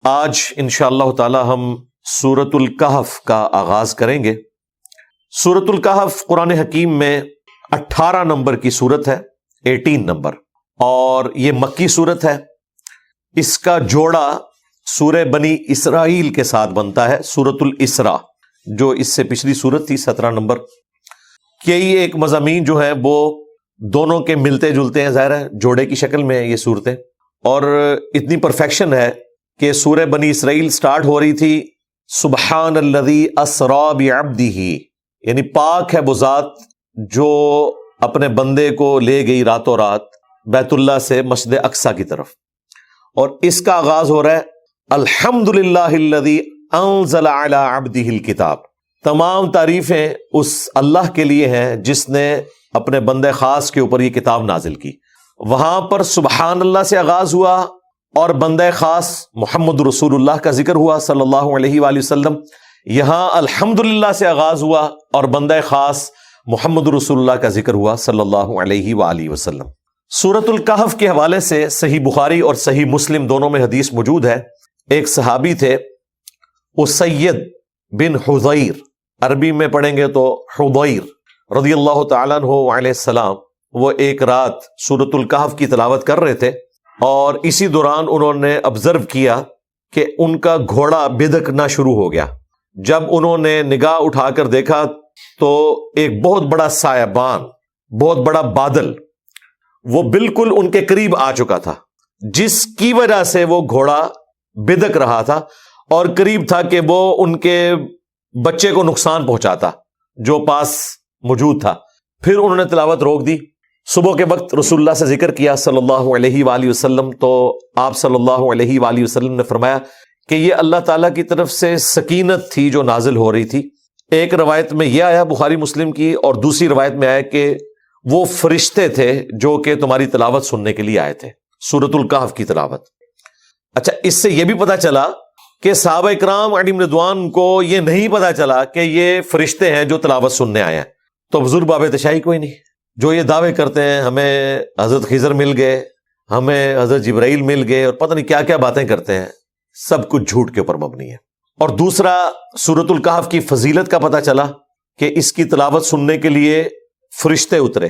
آج انشاءاللہ تعالی ہم سورۃ الکہف کا آغاز کریں گے۔ سورۃ الکہف قرآن حکیم میں 18 نمبر کی سورت ہے، 18 نمبر، اور یہ مکی سورت ہے۔ اس کا جوڑا سورہ بنی اسرائیل کے ساتھ بنتا ہے، سورۃ الاسراء، جو اس سے پچھلی سورت تھی 17 نمبر۔ کئی ایک مضامین جو ہیں وہ دونوں کے ملتے جلتے ہیں، ظاہر ہے جوڑے کی شکل میں یہ صورتیں، اور اتنی پرفیکشن ہے کہ سورہ بنی اسرائیل سٹارٹ ہو رہی تھی سبحان الذی اسری بعبدہ، یعنی پاک ہے وہ ذات جو اپنے بندے کو لے گئی راتوں رات بیت اللہ سے مسجد اقصیٰ کی طرف، اور اس کا آغاز ہو رہا ہے الحمدللہ الذی انزل علی عبدہ الکتاب۔ تمام تعریفیں اس اللہ کے لیے ہیں جس نے اپنے بندے خاص کے اوپر یہ کتاب نازل کی۔ وہاں پر سبحان اللہ سے آغاز ہوا اور بندے خاص محمد رسول اللہ کا ذکر ہوا صلی اللہ علیہ وآلہ وسلم۔ یہاں الحمدللہ سے آغاز ہوا اور بندے خاص محمد رسول اللہ کا ذکر ہوا صلی اللہ علیہ وآلہ وسلم۔ سورۃ الکہف کے حوالے سے صحیح بخاری اور صحیح مسلم دونوں میں حدیث موجود ہے۔ ایک صحابی تھے اسید بن حضیر، عربی میں پڑھیں گے تو حضیر رضی اللہ تعالیٰ عنہ علیہ السلام، وہ ایک رات سورۃ الکہف کی تلاوت کر رہے تھے، اور اسی دوران انہوں نے آبزرو کیا کہ ان کا گھوڑا بدکنا شروع ہو گیا۔ جب انہوں نے نگاہ اٹھا کر دیکھا تو ایک بہت بڑا سایبان، بہت بڑا بادل، وہ بالکل ان کے قریب آ چکا تھا، جس کی وجہ سے وہ گھوڑا بدک رہا تھا اور قریب تھا کہ وہ ان کے بچے کو نقصان پہنچاتا جو پاس موجود تھا۔ پھر انہوں نے تلاوت روک دی۔ صبح کے وقت رسول اللہ سے ذکر کیا صلی اللہ علیہ وآلہ وسلم، تو آپ صلی اللہ علیہ وآلہ وسلم نے فرمایا کہ یہ اللہ تعالیٰ کی طرف سے سکینت تھی جو نازل ہو رہی تھی۔ ایک روایت میں یہ آیا بخاری مسلم کی، اور دوسری روایت میں آیا کہ وہ فرشتے تھے جو کہ تمہاری تلاوت سننے کے لیے آئے تھے، سورۃ الکہف کی تلاوت۔ اچھا، اس سے یہ بھی پتا چلا کہ صحابہ اکرام علیہم رضوان کو یہ نہیں پتا چلا کہ یہ فرشتے ہیں جو تلاوت سننے آئے ہیں، تو حضور باب تشائی کوئی نہیں۔ جو یہ دعوے کرتے ہیں ہمیں حضرت خضر مل گئے، ہمیں حضرت جبرائیل مل گئے، اور پتہ نہیں کیا کیا باتیں کرتے ہیں، سب کچھ جھوٹ کے اوپر مبنی ہے۔ اور دوسرا، سورۃ الکہف کی فضیلت کا پتہ چلا کہ اس کی تلاوت سننے کے لیے فرشتے اترے،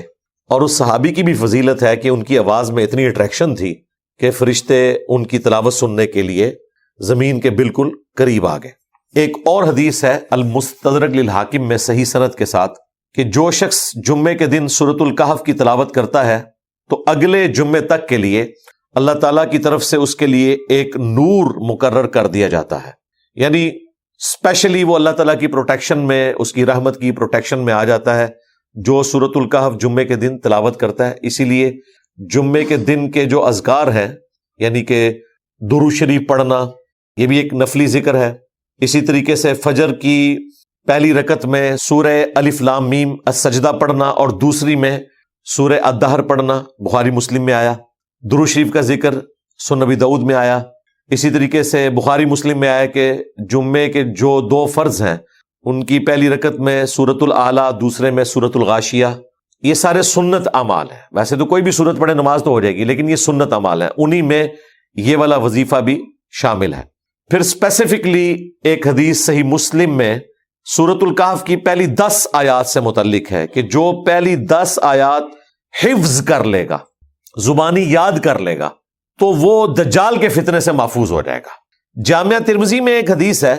اور اس صحابی کی بھی فضیلت ہے کہ ان کی آواز میں اتنی اٹریکشن تھی کہ فرشتے ان کی تلاوت سننے کے لیے زمین کے بالکل قریب آ گئے۔ ایک اور حدیث ہے المستدرک للحاکم میں صحیح سند کے ساتھ کہ جو شخص جمعے کے دن سورۃ الکہف کی تلاوت کرتا ہے تو اگلے جمعے تک کے لیے اللہ تعالیٰ کی طرف سے اس کے لیے ایک نور مقرر کر دیا جاتا ہے، یعنی اسپیشلی وہ اللہ تعالیٰ کی پروٹیکشن میں، اس کی رحمت کی پروٹیکشن میں آ جاتا ہے جو سورۃ الکہف جمعے کے دن تلاوت کرتا ہے۔ اسی لیے جمعے کے دن کے جو اذکار ہیں، یعنی کہ درود شریف پڑھنا، یہ بھی ایک نفلی ذکر ہے۔ اسی طریقے سے فجر کی پہلی رکعت میں سورہ الف لام میم السجدہ پڑھنا، اور دوسری میں سورہ الدہر پڑھنا، بخاری مسلم میں آیا۔ درود شریف کا ذکر سنن ابی داؤد میں آیا۔ اسی طریقے سے بخاری مسلم میں آیا کہ جمعے کے جو 2 فرض ہیں ان کی پہلی رکعت میں سورۃ الاعلیٰ، دوسرے میں سورۃ الغاشیہ، یہ سارے سنت اعمال ہیں۔ ویسے تو کوئی بھی سورت پڑھے نماز تو ہو جائے گی، لیکن یہ سنت اعمال ہیں، انہی میں یہ والا وظیفہ بھی شامل ہے۔ پھر اسپیسیفکلی ایک حدیث صحیح مسلم میں سورۃ الکہف کی پہلی 10 آیات سے متعلق ہے کہ جو پہلی 10 آیات حفظ کر لے گا، زبانی یاد کر لے گا، تو وہ دجال کے فتنے سے محفوظ ہو جائے گا۔ جامعہ ترمذی میں ایک حدیث ہے،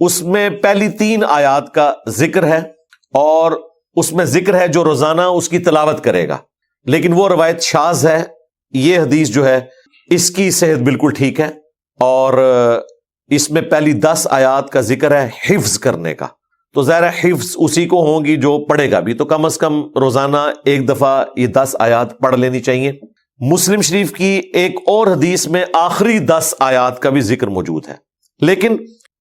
اس میں پہلی 3 آیات کا ذکر ہے، اور اس میں ذکر ہے جو روزانہ اس کی تلاوت کرے گا، لیکن وہ روایت شاذ ہے۔ یہ حدیث جو ہے اس کی صحت بالکل ٹھیک ہے، اور اس میں پہلی 10 آیات کا ذکر ہے حفظ کرنے کا، تو ظاہر حفظ اسی کو ہوں گی جو پڑھے گا بھی، تو کم از کم روزانہ ایک دفعہ یہ 10 آیات پڑھ لینی چاہیے۔ مسلم شریف کی ایک اور حدیث میں آخری 10 آیات کا بھی ذکر موجود ہے، لیکن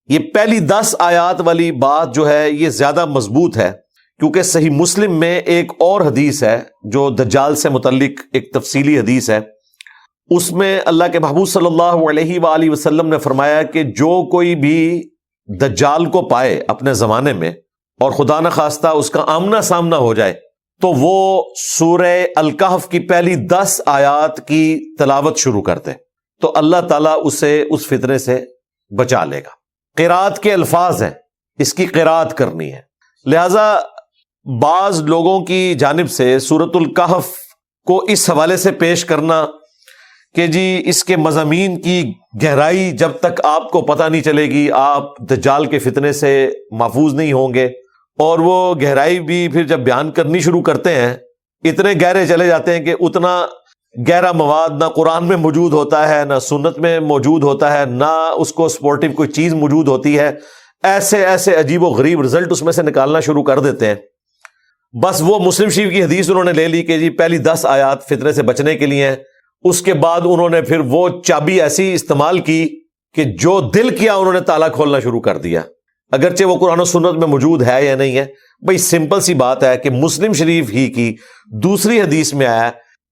یہ پہلی 10 آیات والی بات جو ہے یہ زیادہ مضبوط ہے، کیونکہ صحیح مسلم میں ایک اور حدیث ہے جو دجال سے متعلق ایک تفصیلی حدیث ہے۔ اس میں اللہ کے محبوب صلی اللہ علیہ وآلہ وسلم نے فرمایا کہ جو کوئی بھی دجال کو پائے اپنے زمانے میں، اور خدا نخواستہ اس کا آمنا سامنا ہو جائے، تو وہ سورہ الکہف کی پہلی 10 آیات کی تلاوت شروع کرتے، تو اللہ تعالیٰ اسے اس فتنے سے بچا لے گا۔ قرات کے الفاظ ہیں، اس کی قرات کرنی ہے، لہذا بعض لوگوں کی جانب سے سورۃ الکہف کو اس حوالے سے پیش کرنا کہ جی اس کے مضامین کی گہرائی جب تک آپ کو پتہ نہیں چلے گی آپ دجال کے فتنے سے محفوظ نہیں ہوں گے، اور وہ گہرائی بھی پھر جب بیان کرنی شروع کرتے ہیں اتنے گہرے چلے جاتے ہیں کہ اتنا گہرا مواد نہ قرآن میں موجود ہوتا ہے، نہ سنت میں موجود ہوتا ہے، نہ اس کو سپورٹیو کوئی چیز موجود ہوتی ہے، ایسے ایسے عجیب و غریب رزلٹ اس میں سے نکالنا شروع کر دیتے ہیں۔ بس وہ مسلم شریف کی حدیث انہوں نے لے لی کہ جی پہلی 10 آیات فتنے سے بچنے کے لیے ہیں، اس کے بعد انہوں نے پھر وہ چابی ایسی استعمال کی کہ جو دل کیا انہوں نے تالا کھولنا شروع کر دیا، اگرچہ وہ قرآن و سنت میں موجود ہے یا نہیں ہے۔ بھئی سمپل سی بات ہے کہ مسلم شریف ہی کی دوسری حدیث میں آیا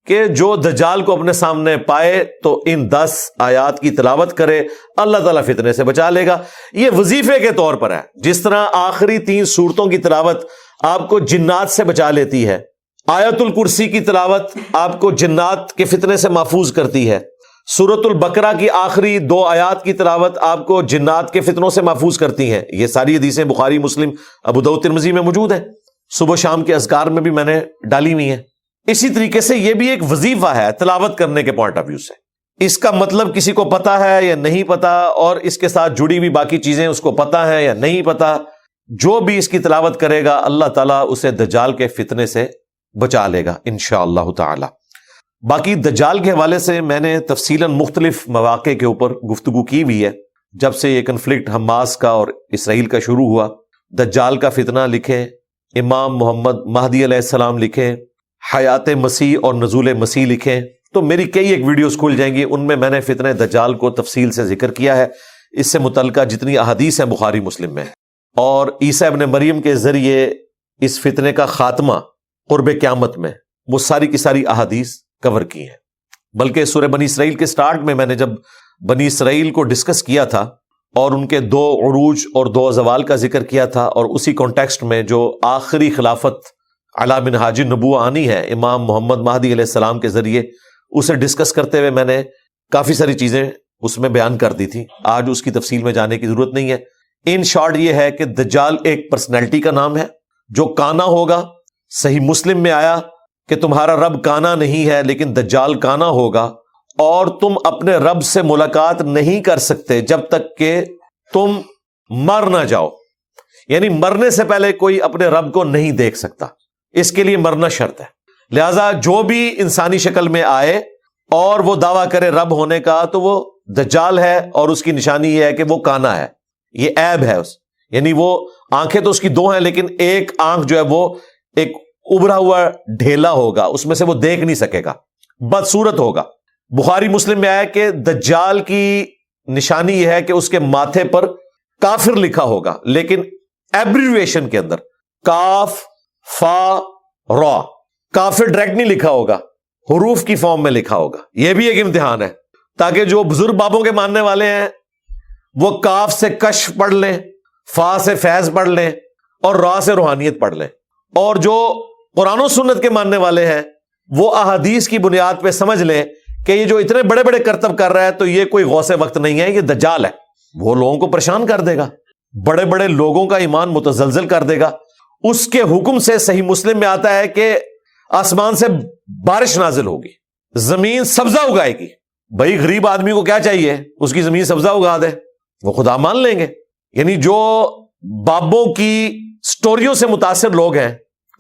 کہ جو دجال کو اپنے سامنے پائے تو ان 10 آیات کی تلاوت کرے، اللہ تعالیٰ فتنے سے بچا لے گا۔ یہ وظیفے کے طور پر ہے، جس طرح آخری 3 سورتوں کی تلاوت آپ کو جنات سے بچا لیتی ہے، آیت الکرسی کی تلاوت آپ کو جنات کے فتنے سے محفوظ کرتی ہے، سورۃ البقرہ کی آخری 2 آیات کی تلاوت آپ کو جنات کے فتنوں سے محفوظ کرتی ہیں۔ یہ ساری حدیثیں بخاری، مسلم، ابو داؤد، ترمذی میں موجود ہیں، صبح شام کے اذکار میں بھی میں نے ڈالی ہوئی ہیں۔ اسی طریقے سے یہ بھی ایک وظیفہ ہے تلاوت کرنے کے پوائنٹ آف ویو سے۔ اس کا مطلب کسی کو پتا ہے یا نہیں پتا، اور اس کے ساتھ جڑی ہوئی باقی چیزیں اس کو پتا ہے یا نہیں پتا، جو بھی اس کی تلاوت کرے گا اللہ تعالیٰ اسے دجال کے فتنے سے بچا لے گا انشاءاللہ تعالی۔ باقی دجال کے حوالے سے میں نے تفصیلاً مختلف مواقع کے اوپر گفتگو کی ہوئی ہے، جب سے یہ کنفلکٹ حماس کا اور اسرائیل کا شروع ہوا۔ دجال کا فتنہ لکھیں، امام محمد مہدی علیہ السلام لکھیں، حیات مسیح اور نزول مسیح لکھیں، تو میری کئی ایک ویڈیوز کھل جائیں گی، ان میں میں نے فتنہ دجال کو تفصیل سے ذکر کیا ہے۔ اس سے متعلقہ جتنی احادیث ہیں بخاری مسلم میں، اور عیسیٰ ابن مریم کے ذریعے اس فتنے کا خاتمہ قرب قیامت میں، وہ ساری کی ساری احادیث کور کی ہیں۔ بلکہ سورہ بنی اسرائیل کے سٹارٹ میں نے جب بنی اسرائیل کو ڈسکس کیا تھا اور ان کے 2 عروج اور 2 زوال کا ذکر کیا تھا، اور اسی کانٹیکسٹ میں جو آخری خلافت علی منہاج النبوہ آنی ہے امام محمد مہدی علیہ السلام کے ذریعے، اسے ڈسکس کرتے ہوئے میں نے کافی ساری چیزیں اس میں بیان کر دی تھی۔ آج اس کی تفصیل میں جانے کی ضرورت نہیں ہے۔ ان شارٹ یہ ہے کہ دجال ایک پرسنالٹی کا نام ہے جو کانا ہوگا۔ صحیح مسلم میں آیا کہ تمہارا رب کانا نہیں ہے لیکن دجال کانا ہوگا، اور تم اپنے رب سے ملاقات نہیں کر سکتے جب تک کہ تم مر نہ جاؤ، یعنی مرنے سے پہلے کوئی اپنے رب کو نہیں دیکھ سکتا، اس کے لیے مرنا شرط ہے۔ لہذا جو بھی انسانی شکل میں آئے اور وہ دعویٰ کرے رب ہونے کا تو وہ دجال ہے، اور اس کی نشانی یہ ہے کہ وہ کانا ہے، یہ عیب ہے یعنی وہ آنکھیں تو اس کی 2 ہیں لیکن ایک آنکھ جو ہے وہ ایک ابھرا ہوا ڈھیلا ہوگا، اس میں سے وہ دیکھ نہیں سکے گا، بدصورت ہوگا۔ بخاری مسلم میں آیا کہ دجال کی نشانی یہ ہے کہ اس کے ماتھے پر کافر لکھا ہوگا، لیکن ایبریویشن کے اندر کاف فا را، کافر ڈائریکٹ نہیں لکھا ہوگا، حروف کی فارم میں لکھا ہوگا۔ یہ بھی ایک امتحان ہے تاکہ جو بزرگ بابوں کے ماننے والے ہیں وہ کاف سے کشف پڑھ لیں، فا سے فیض پڑھ لیں، اور را سے روحانیت پڑھ لیں، اور جو قرآن و سنت کے ماننے والے ہیں وہ احادیث کی بنیاد پہ سمجھ لیں کہ یہ جو اتنے بڑے بڑے کرتب کر رہا ہے تو یہ کوئی غوث وقت نہیں ہے، یہ دجال ہے۔ وہ لوگوں کو پریشان کر دے گا، بڑے بڑے لوگوں کا ایمان متزلزل کر دے گا۔ اس کے حکم سے صحیح مسلم میں آتا ہے کہ آسمان سے بارش نازل ہوگی، زمین سبزہ اگائے گی۔ بھائی غریب آدمی کو کیا چاہیے، اس کی زمین سبزہ اگا دے، وہ خدا مان لیں گے۔ یعنی جو بابوں کی سٹوریوں سے متاثر لوگ ہیں،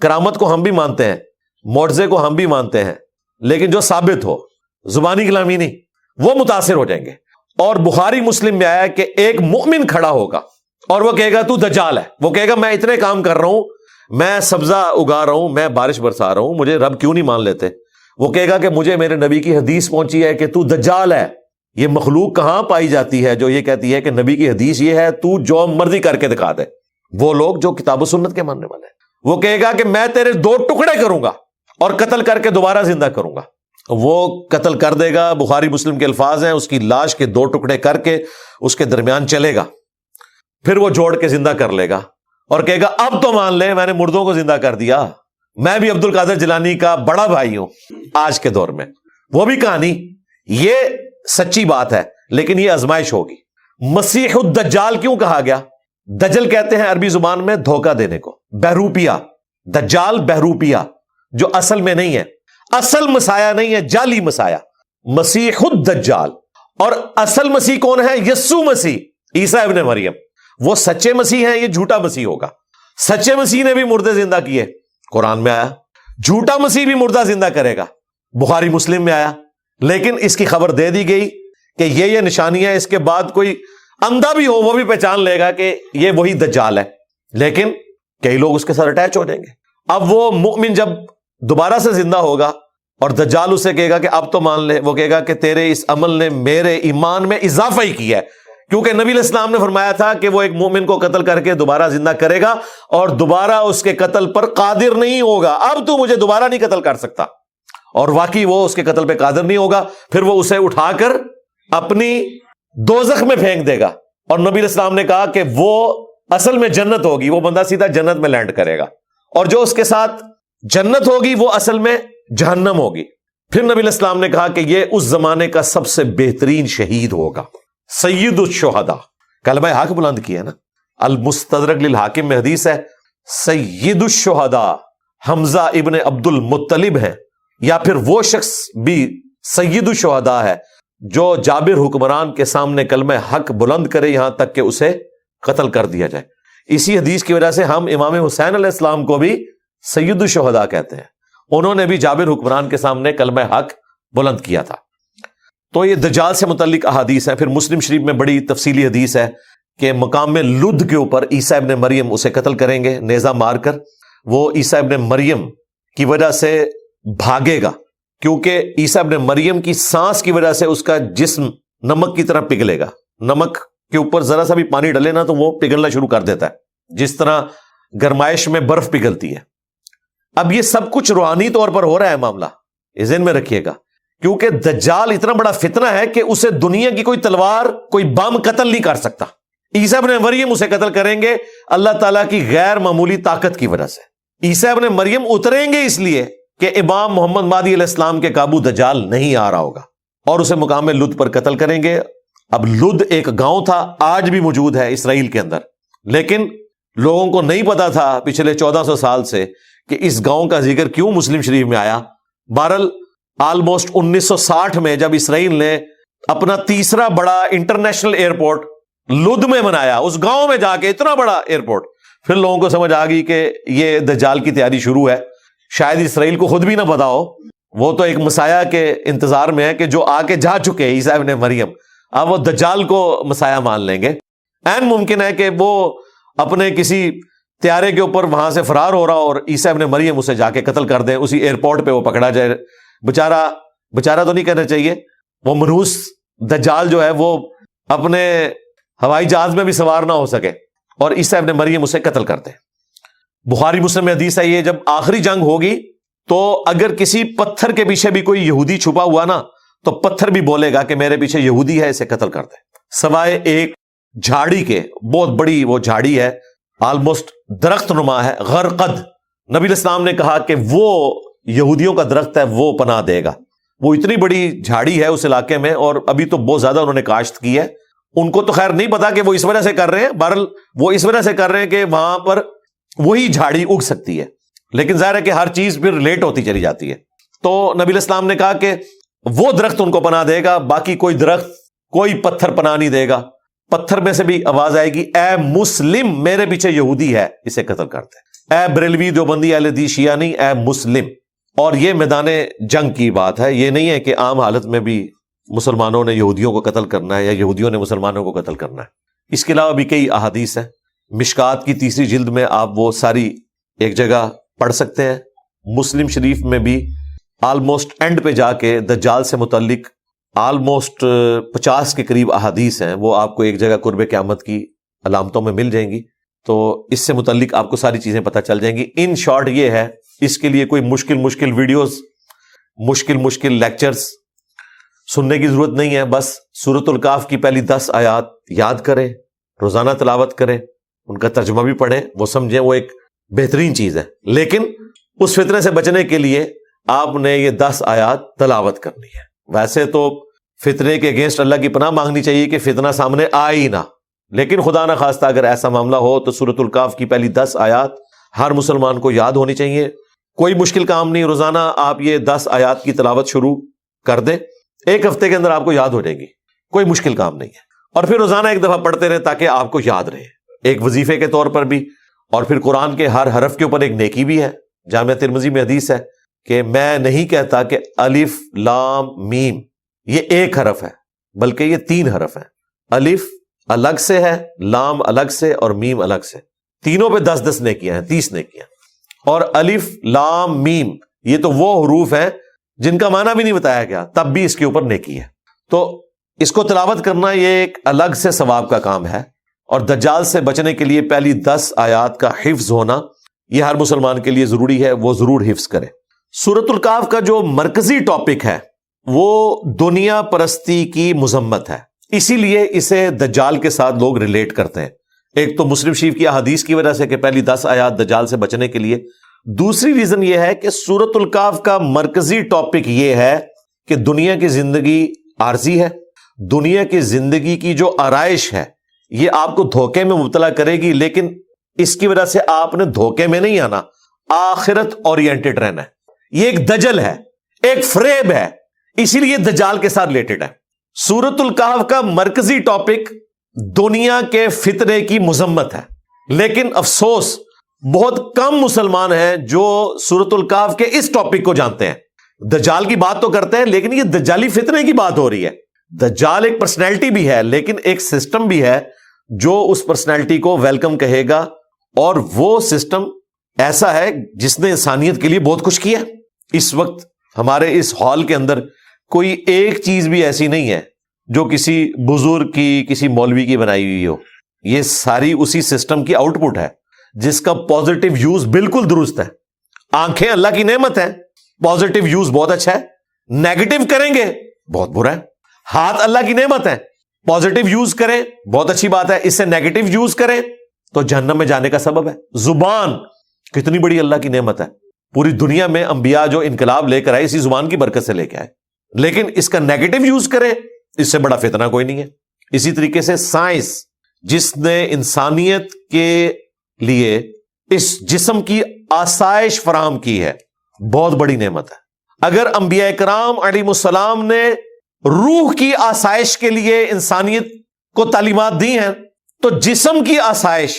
کرامت کو ہم بھی مانتے ہیں، معجزے کو ہم بھی مانتے ہیں، لیکن جو ثابت ہو، زبانی کلامی نہیں، وہ متاثر ہو جائیں گے۔ اور بخاری مسلم میں آیا کہ ایک مومن کھڑا ہوگا اور وہ کہے گا تو دجال ہے، وہ کہے گا میں اتنے کام کر رہا ہوں، میں سبزہ اگا رہا ہوں، میں بارش برسا رہا ہوں، مجھے رب کیوں نہیں مان لیتے؟ وہ کہے گا کہ مجھے میرے نبی کی حدیث پہنچی ہے کہ تو دجال ہے۔ یہ مخلوق کہاں پائی جاتی ہے جو یہ کہتی ہے کہ نبی کی حدیث یہ ہے تو جو مرضی کر کے دکھا دے؟ وہ لوگ جو کتاب و سنت کے ماننے والے ہیں۔ وہ کہے گا کہ میں تیرے 2 ٹکڑے کروں گا اور قتل کر کے دوبارہ زندہ کروں گا۔ وہ قتل کر دے گا، بخاری مسلم کے الفاظ ہیں، اس کی لاش کے 2 ٹکڑے کر کے اس کے درمیان چلے گا، پھر وہ جوڑ کے زندہ کر لے گا اور کہے گا اب تو مان لے میں نے مردوں کو زندہ کر دیا، میں بھی عبد القادر جیلانی کا بڑا بھائی ہوں آج کے دور میں۔ وہ بھی کہانی، یہ سچی بات ہے لیکن یہ آزمائش ہوگی۔ مسیح الدجال کیوں کہا گیا؟ دجل کہتے ہیں عربی زبان میں دھوکہ دینے کو، بہروپیہ، دجال بہروپیہ، جو اصل میں نہیں ہے، اصل مسیح نہیں ہے، جعلی مسیح، مسیح الدجال۔ اور اصل مسیح کون ہے؟ یسوع مسیح، عیسیٰ ابن مریم۔ وہ سچے مسیح ہیں، یہ جھوٹا مسیح ہوگا۔ سچے مسیح نے بھی مردے زندہ کیے، قرآن میں آیا۔ جھوٹا مسیح بھی مردہ زندہ کرے گا، بخاری مسلم میں آیا۔ لیکن اس کی خبر دے دی گئی کہ یہ نشانیاں، اس کے بعد کوئی اندھا بھی ہو وہ بھی پہچان لے گا کہ یہ وہی دجال ہے۔ لیکن کئی لوگ اس کے ساتھ اٹیچ ہو جائیں گے۔ اب وہ مومن جب دوبارہ سے زندہ ہوگا اور دجال اسے کہے گا کہ اب تو مان لے، وہ کہے گا کہ تیرے اس عمل نے میرے ایمان میں اضافہ ہی کیا ہے، کیونکہ نبی علیہ السلام نے فرمایا تھا کہ وہ ایک مومن کو قتل کر کے دوبارہ زندہ کرے گا اور دوبارہ اس کے قتل پر قادر نہیں ہوگا۔ اب تو مجھے دوبارہ نہیں قتل کر سکتا، اور واقعی وہ اس کے قتل پہ قادر نہیں ہوگا۔ پھر وہ اسے اٹھا کر اپنی دوزخ میں پھینک دے گا، اور نبی علیہ السلام نے کہا کہ وہ اصل میں جنت ہوگی، وہ بندہ سیدھا جنت میں لینڈ کرے گا، اور جو اس کے ساتھ جنت ہوگی وہ اصل میں جہنم ہوگی۔ پھر نبی علیہ السلام نے کہا کہ یہ اس زمانے کا سب سے بہترین شہید ہوگا، سید الشہداء۔ کلمہ حق بلند کیا ہے نا، المستدرک للحاکم میں حدیث ہے، سید الشہداء حمزہ ابن عبد المطلب ہے، یا پھر وہ شخص بھی سید الشہداء ہے جو جابر حکمران کے سامنے کلمہ حق بلند کرے یہاں تک کہ اسے قتل کر دیا جائے۔ اسی حدیث کی وجہ سے ہم امام حسین علیہ السلام کو بھی سید الشہداء کہتے ہیں، انہوں نے بھی جابر حکمران کے سامنے کلمہ حق بلند کیا تھا۔ تو یہ دجال سے متعلق احادیث ہیں۔ پھر مسلم شریف میں بڑی تفصیلی حدیث ہے کہ مقام لد کے اوپر عیسیٰ ابن مریم اسے قتل کریں گے نیزہ مار کر۔ وہ عیسیٰ ابن مریم کی وجہ سے بھاگے گا، کیونکہ عیسیٰ ابن مریم کی سانس کی وجہ سے اس کا جسم نمک کی طرح پگھلے گا۔ نمک کے اوپر ذرا سا بھی پانی ڈلے نا تو وہ پگھلنا شروع کر دیتا ہے، جس طرح گرمائش میں برف پگھلتی ہے۔ اب یہ سب کچھ روحانی طور پر ہو رہا ہے معاملہ، یہ ذہن میں رکھیے گا، کیونکہ دجال اتنا بڑا فتنہ ہے کہ اسے دنیا کی کوئی تلوار، کوئی بم قتل نہیں کر سکتا۔ عیسیٰ ابن مریم اسے قتل کریں گے اللہ تعالیٰ کی غیر معمولی طاقت کی وجہ سے۔ عیسیٰ ابن مریم اتریں گے اس لیے کہ امام محمد مہدی علیہ السلام کے قابو دجال نہیں آ رہا ہوگا، اور اسے مقام لد پر قتل کریں گے۔ اب لد ایک گاؤں تھا، آج بھی موجود ہے اسرائیل کے اندر، لیکن لوگوں کو نہیں پتا تھا پچھلے 1400 سال سے کہ اس گاؤں کا ذکر کیوں مسلم شریف میں آیا۔ بہرحال آلموسٹ 1960 میں جب اسرائیل نے اپنا تیسرا بڑا انٹرنیشنل ایئرپورٹ لد میں بنایا، اس گاؤں میں جا کے اتنا بڑا ایئرپورٹ، پھر لوگوں کو سمجھ آ گئی کہ یہ دجال کی تیاری شروع ہے۔ شاید اسرائیل کو خود بھی نہ پتا ہو، وہ تو ایک مسیح کے انتظار میں ہے کہ جو آ کے جا چکے عیسیٰ ابن مریم، اب وہ دجال کو مسیح مان لیں گے۔ عین ممکن ہے کہ وہ اپنے کسی طیارے کے اوپر وہاں سے فرار ہو رہا اور عیسیٰ ابن مریم اسے جا کے قتل کر دیں، اسی ایئرپورٹ پہ وہ پکڑا جائے۔ بچارہ تو نہیں کہنا چاہیے، وہ منحوس دجال جو ہے وہ اپنے ہوائی جہاز میں بھی سوار نہ ہو سکے اور عیسیٰ ابن مریم اسے قتل کر دیں۔ بخاری مسلم میں حدیث ہے، یہ جب آخری جنگ ہوگی تو اگر کسی پتھر کے پیچھے بھی کوئی یہودی چھپا ہوا نا تو پتھر بھی بولے گا کہ میرے پیچھے یہودی ہے، اسے قتل کر دیں، سوائے ایک جھاڑی کے، بہت بڑی وہ جھاڑی ہے، آلموسٹ درخت نما ہے، غرقد۔ نبی علیہ السلام نے کہا کہ وہ یہودیوں کا درخت ہے، وہ پناہ دے گا۔ وہ اتنی بڑی جھاڑی ہے اس علاقے میں، اور ابھی تو بہت زیادہ انہوں نے کاشت کی ہے۔ ان کو تو خیر نہیں پتا کہ وہ اس وجہ سے کر رہے ہیں، بہرحال وہ اس وجہ سے کر رہے ہیں کہ وہاں پر وہی جھاڑی اگ سکتی ہے، لیکن ظاہر ہے کہ ہر چیز پھر لیٹ ہوتی چلی جاتی ہے۔ تو نبی علیہ السلام نے کہا کہ وہ درخت ان کو پناہ دے گا، باقی کوئی درخت، کوئی پتھر پناہ نہیں دے گا۔ پتھر میں سے بھی آواز آئے گی، اے مسلم، میرے پیچھے یہودی ہے، اسے قتل کرتے۔ اے بریلوی دیوبندی اہل حدیث شیعہ نہیں، اے مسلم۔ اور یہ میدان جنگ کی بات ہے، یہ نہیں ہے کہ عام حالت میں بھی مسلمانوں نے یہودیوں کو قتل کرنا ہے یا یہودیوں نے مسلمانوں کو قتل کرنا ہے۔ اس کے علاوہ بھی کئی احادیث ہیں، مشکات کی تیسری جلد میں آپ وہ ساری ایک جگہ پڑھ سکتے ہیں۔ مسلم شریف میں بھی آلموسٹ اینڈ پہ جا کے دجال سے متعلق آلموسٹ 50 کے قریب احادیث ہیں، وہ آپ کو ایک جگہ قرب قیامت کی علامتوں میں مل جائیں گی، تو اس سے متعلق آپ کو ساری چیزیں پتہ چل جائیں گی۔ ان شارٹ یہ ہے، اس کے لیے کوئی مشکل ویڈیوز، مشکل لیکچرز سننے کی ضرورت نہیں ہے۔ بس سورۃ الکہف کی پہلی 10 آیات یاد کریں، روزانہ تلاوت کریں، ان کا ترجمہ بھی پڑھیں، وہ سمجھیں، وہ ایک بہترین چیز ہے۔ لیکن اس فتنے سے بچنے کے لیے آپ نے یہ 10 آیات تلاوت کرنی ہے۔ ویسے تو فتنے کے اگینسٹ اللہ کی پناہ مانگنی چاہیے کہ فتنہ سامنے آئے ہی نہ. لیکن خدا نہ خواستہ اگر ایسا معاملہ ہو تو سورۃ الکہف کی پہلی 10 آیات ہر مسلمان کو یاد ہونی چاہیے. کوئی مشکل کام نہیں، روزانہ آپ یہ 10 آیات کی تلاوت شروع کر دیں، ایک ہفتے کے اندر آپ کو یاد ہو جائے گی. کوئی مشکل کام نہیں ہے. اور پھر روزانہ ایک دفعہ پڑھتے رہیں تاکہ آپ کو یاد رہے، ایک وظیفے کے طور پر بھی. اور پھر قرآن کے ہر حرف کے اوپر ایک نیکی بھی ہے. جامعہ ترمذی میں حدیث ہے کہ میں نہیں کہتا کہ الف لام میم یہ ایک حرف ہے، بلکہ یہ 3 حرف ہیں. الف الگ سے ہے، لام الگ سے، اور میم الگ سے. تینوں پہ 10-10 نیکیاں ہیں، 30 نیکیاں. اور الف لام میم یہ تو وہ حروف ہیں جن کا معنی بھی نہیں بتایا گیا، تب بھی اس کے اوپر نیکی ہے. تو اس کو تلاوت کرنا یہ ایک الگ سے ثواب کا کام ہے. اور دجال سے بچنے کے لیے پہلی 10 آیات کا حفظ ہونا یہ ہر مسلمان کے لیے ضروری ہے، وہ ضرور حفظ کرے. سورۃ الکہف کا جو مرکزی ٹاپک ہے وہ دنیا پرستی کی مذمت ہے، اسی لیے اسے دجال کے ساتھ لوگ ریلیٹ کرتے ہیں. ایک تو مسلم شریف کی احادیث کی وجہ سے کہ پہلی 10 آیات دجال سے بچنے کے لیے. دوسری ریزن یہ ہے کہ سورۃ الکہف کا مرکزی ٹاپک یہ ہے کہ دنیا کی زندگی عارضی ہے. دنیا کی زندگی کی جو آرائش ہے یہ آپ کو دھوکے میں مبتلا کرے گی، لیکن اس کی وجہ سے آپ نے دھوکے میں نہیں آنا، آخرت اورینٹڈ رہنا ہے. یہ ایک دجل ہے، ایک فریب ہے، اسی لیے دجال کے ساتھ ریلیٹڈ ہے. سورۃ الکہف کا مرکزی ٹاپک دنیا کے فتنے کی مذمت ہے، لیکن افسوس بہت کم مسلمان ہیں جو سورۃ الکہف کے اس ٹاپک کو جانتے ہیں. دجال کی بات تو کرتے ہیں لیکن یہ دجالی فتنے کی بات ہو رہی ہے. دجال ایک پرسنالٹی بھی ہے لیکن ایک سسٹم بھی ہے جو اس پرسنالٹی کو ویلکم کہے گا، اور وہ سسٹم ایسا ہے جس نے انسانیت کے لیے بہت کچھ کیا. اس وقت ہمارے اس ہال کے اندر کوئی ایک چیز بھی ایسی نہیں ہے جو کسی بزرگ کی، کسی مولوی کی بنائی ہوئی ہو. یہ ساری اسی سسٹم کی آؤٹ پٹ ہے جس کا پازیٹیو یوز بالکل درست ہے. آنکھیں اللہ کی نعمت ہیں، پازیٹیو یوز بہت اچھا ہے. نیگیٹو کریں گے بہت برا ہے. ہاتھ اللہ کی نعمت ہے، پازیٹیو یوز کریں بہت اچھی بات ہے، اس سے نیگیٹو یوز کریں تو جہنم میں جانے کا سبب ہے. زبان کتنی بڑی اللہ کی نعمت ہے. پوری دنیا میں انبیاء جو انقلاب لے کر آئے اسی زبان کی برکت سے لے کے آئے، لیکن اس کا نیگیٹو یوز کریں اس سے بڑا فتنہ کوئی نہیں ہے. اسی طریقے سے سائنس جس نے انسانیت کے لیے اس جسم کی آسائش فراہم کی ہے بہت بڑی نعمت ہے. اگر انبیاء کرام علیہ السلام نے روح کی آسائش کے لیے انسانیت کو تعلیمات دی ہیں تو جسم کی آسائش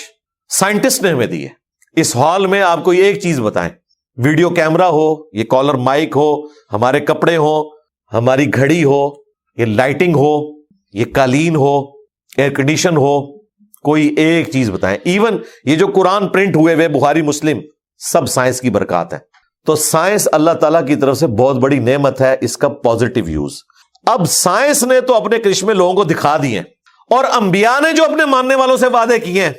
سائنٹسٹ نے ہمیں دی ہے. اس ہال میں آپ کو یہ ایک چیز بتائیں، ویڈیو کیمرہ ہو، یہ کالر مائک ہو، ہمارے کپڑے ہو، ہماری گھڑی ہو، یہ لائٹنگ ہو، یہ قالین ہو، ایئر کنڈیشن ہو، کوئی ایک چیز بتائیں. ایون یہ جو قرآن پرنٹ ہوئے ہوئے بخاری مسلم سب سائنس کی برکات ہے. تو سائنس اللہ تعالیٰ کی طرف سے بہت بڑی نعمت ہے، اس کا پازیٹیو یوز. اب سائنس نے تو اپنے کرشمے لوگوں کو دکھا دیے ہیں، اور انبیاء نے جو اپنے ماننے والوں سے وعدے کیے ہیں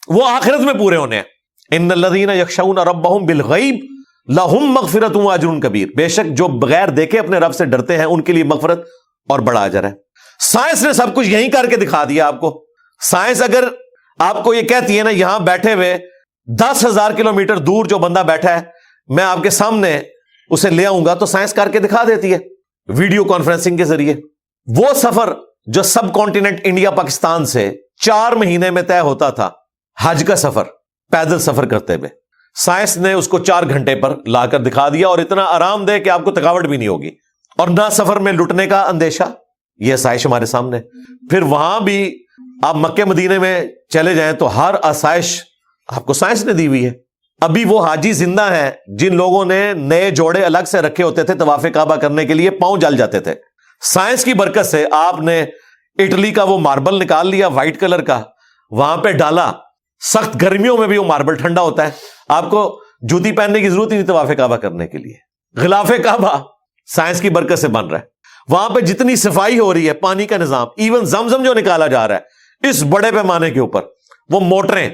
وہ آخرت میں پورے ہونے ہیں. ان الذین یخشون ربہم بالغیب لہم مغفرۃ واجر کبیر. بے شک جو بغیر دیکھے اپنے رب سے ڈرتے ہیں ان کے لیے مغفرت اور بڑا اجر ہے. سائنس نے سب کچھ یہیں کر کے دکھا دیا آپ کو. سائنس اگر آپ کو یہ کہتی ہے نا یہاں بیٹھے ہوئے 10,000 کلومیٹر دور جو بندہ بیٹھا ہے میں آپ کے سامنے اسے لے آؤں گا تو سائنس کر کے دکھا دیتی ہے ویڈیو کانفرنسنگ کے ذریعے. وہ سفر جو سب کانٹیننٹ انڈیا پاکستان سے 4 مہینے میں طے ہوتا تھا، حج کا سفر پیدل سفر کرتے ہوئے، سائنس نے اس کو 4 گھنٹے پر لا کر دکھا دیا، اور اتنا آرام دہ کہ آپ کو تھکاوٹ بھی نہیں ہوگی اور نہ سفر میں لٹنے کا اندیشہ. یہ آسائش ہمارے سامنے. پھر وہاں بھی آپ مکہ مدینے میں چلے جائیں تو ہر آسائش آپ کو سائنس نے دی ہوئی ہے. ابھی وہ حاجی زندہ ہیں جن لوگوں نے نئے جوڑے الگ سے رکھے ہوتے تھے طواف کعبہ کرنے کے لیے، پاؤں جل جاتے تھے. سائنس کی برکت سے آپ نے اٹلی کا وہ ماربل نکال لیا وائٹ کلر کا، وہاں پہ ڈالا. سخت گرمیوں میں بھی وہ ماربل ٹھنڈا ہوتا ہے، آپ کو جوتی پہننے کی ضرورت ہی نہیں طواف کعبہ کرنے کے لیے. غلاف کعبہ سائنس کی برکت سے بن رہا ہے. وہاں پہ جتنی صفائی ہو رہی ہے، پانی کا نظام، ایون زمزم جو نکالا جا رہا ہے اس بڑے پیمانے کے اوپر، وہ موٹریں،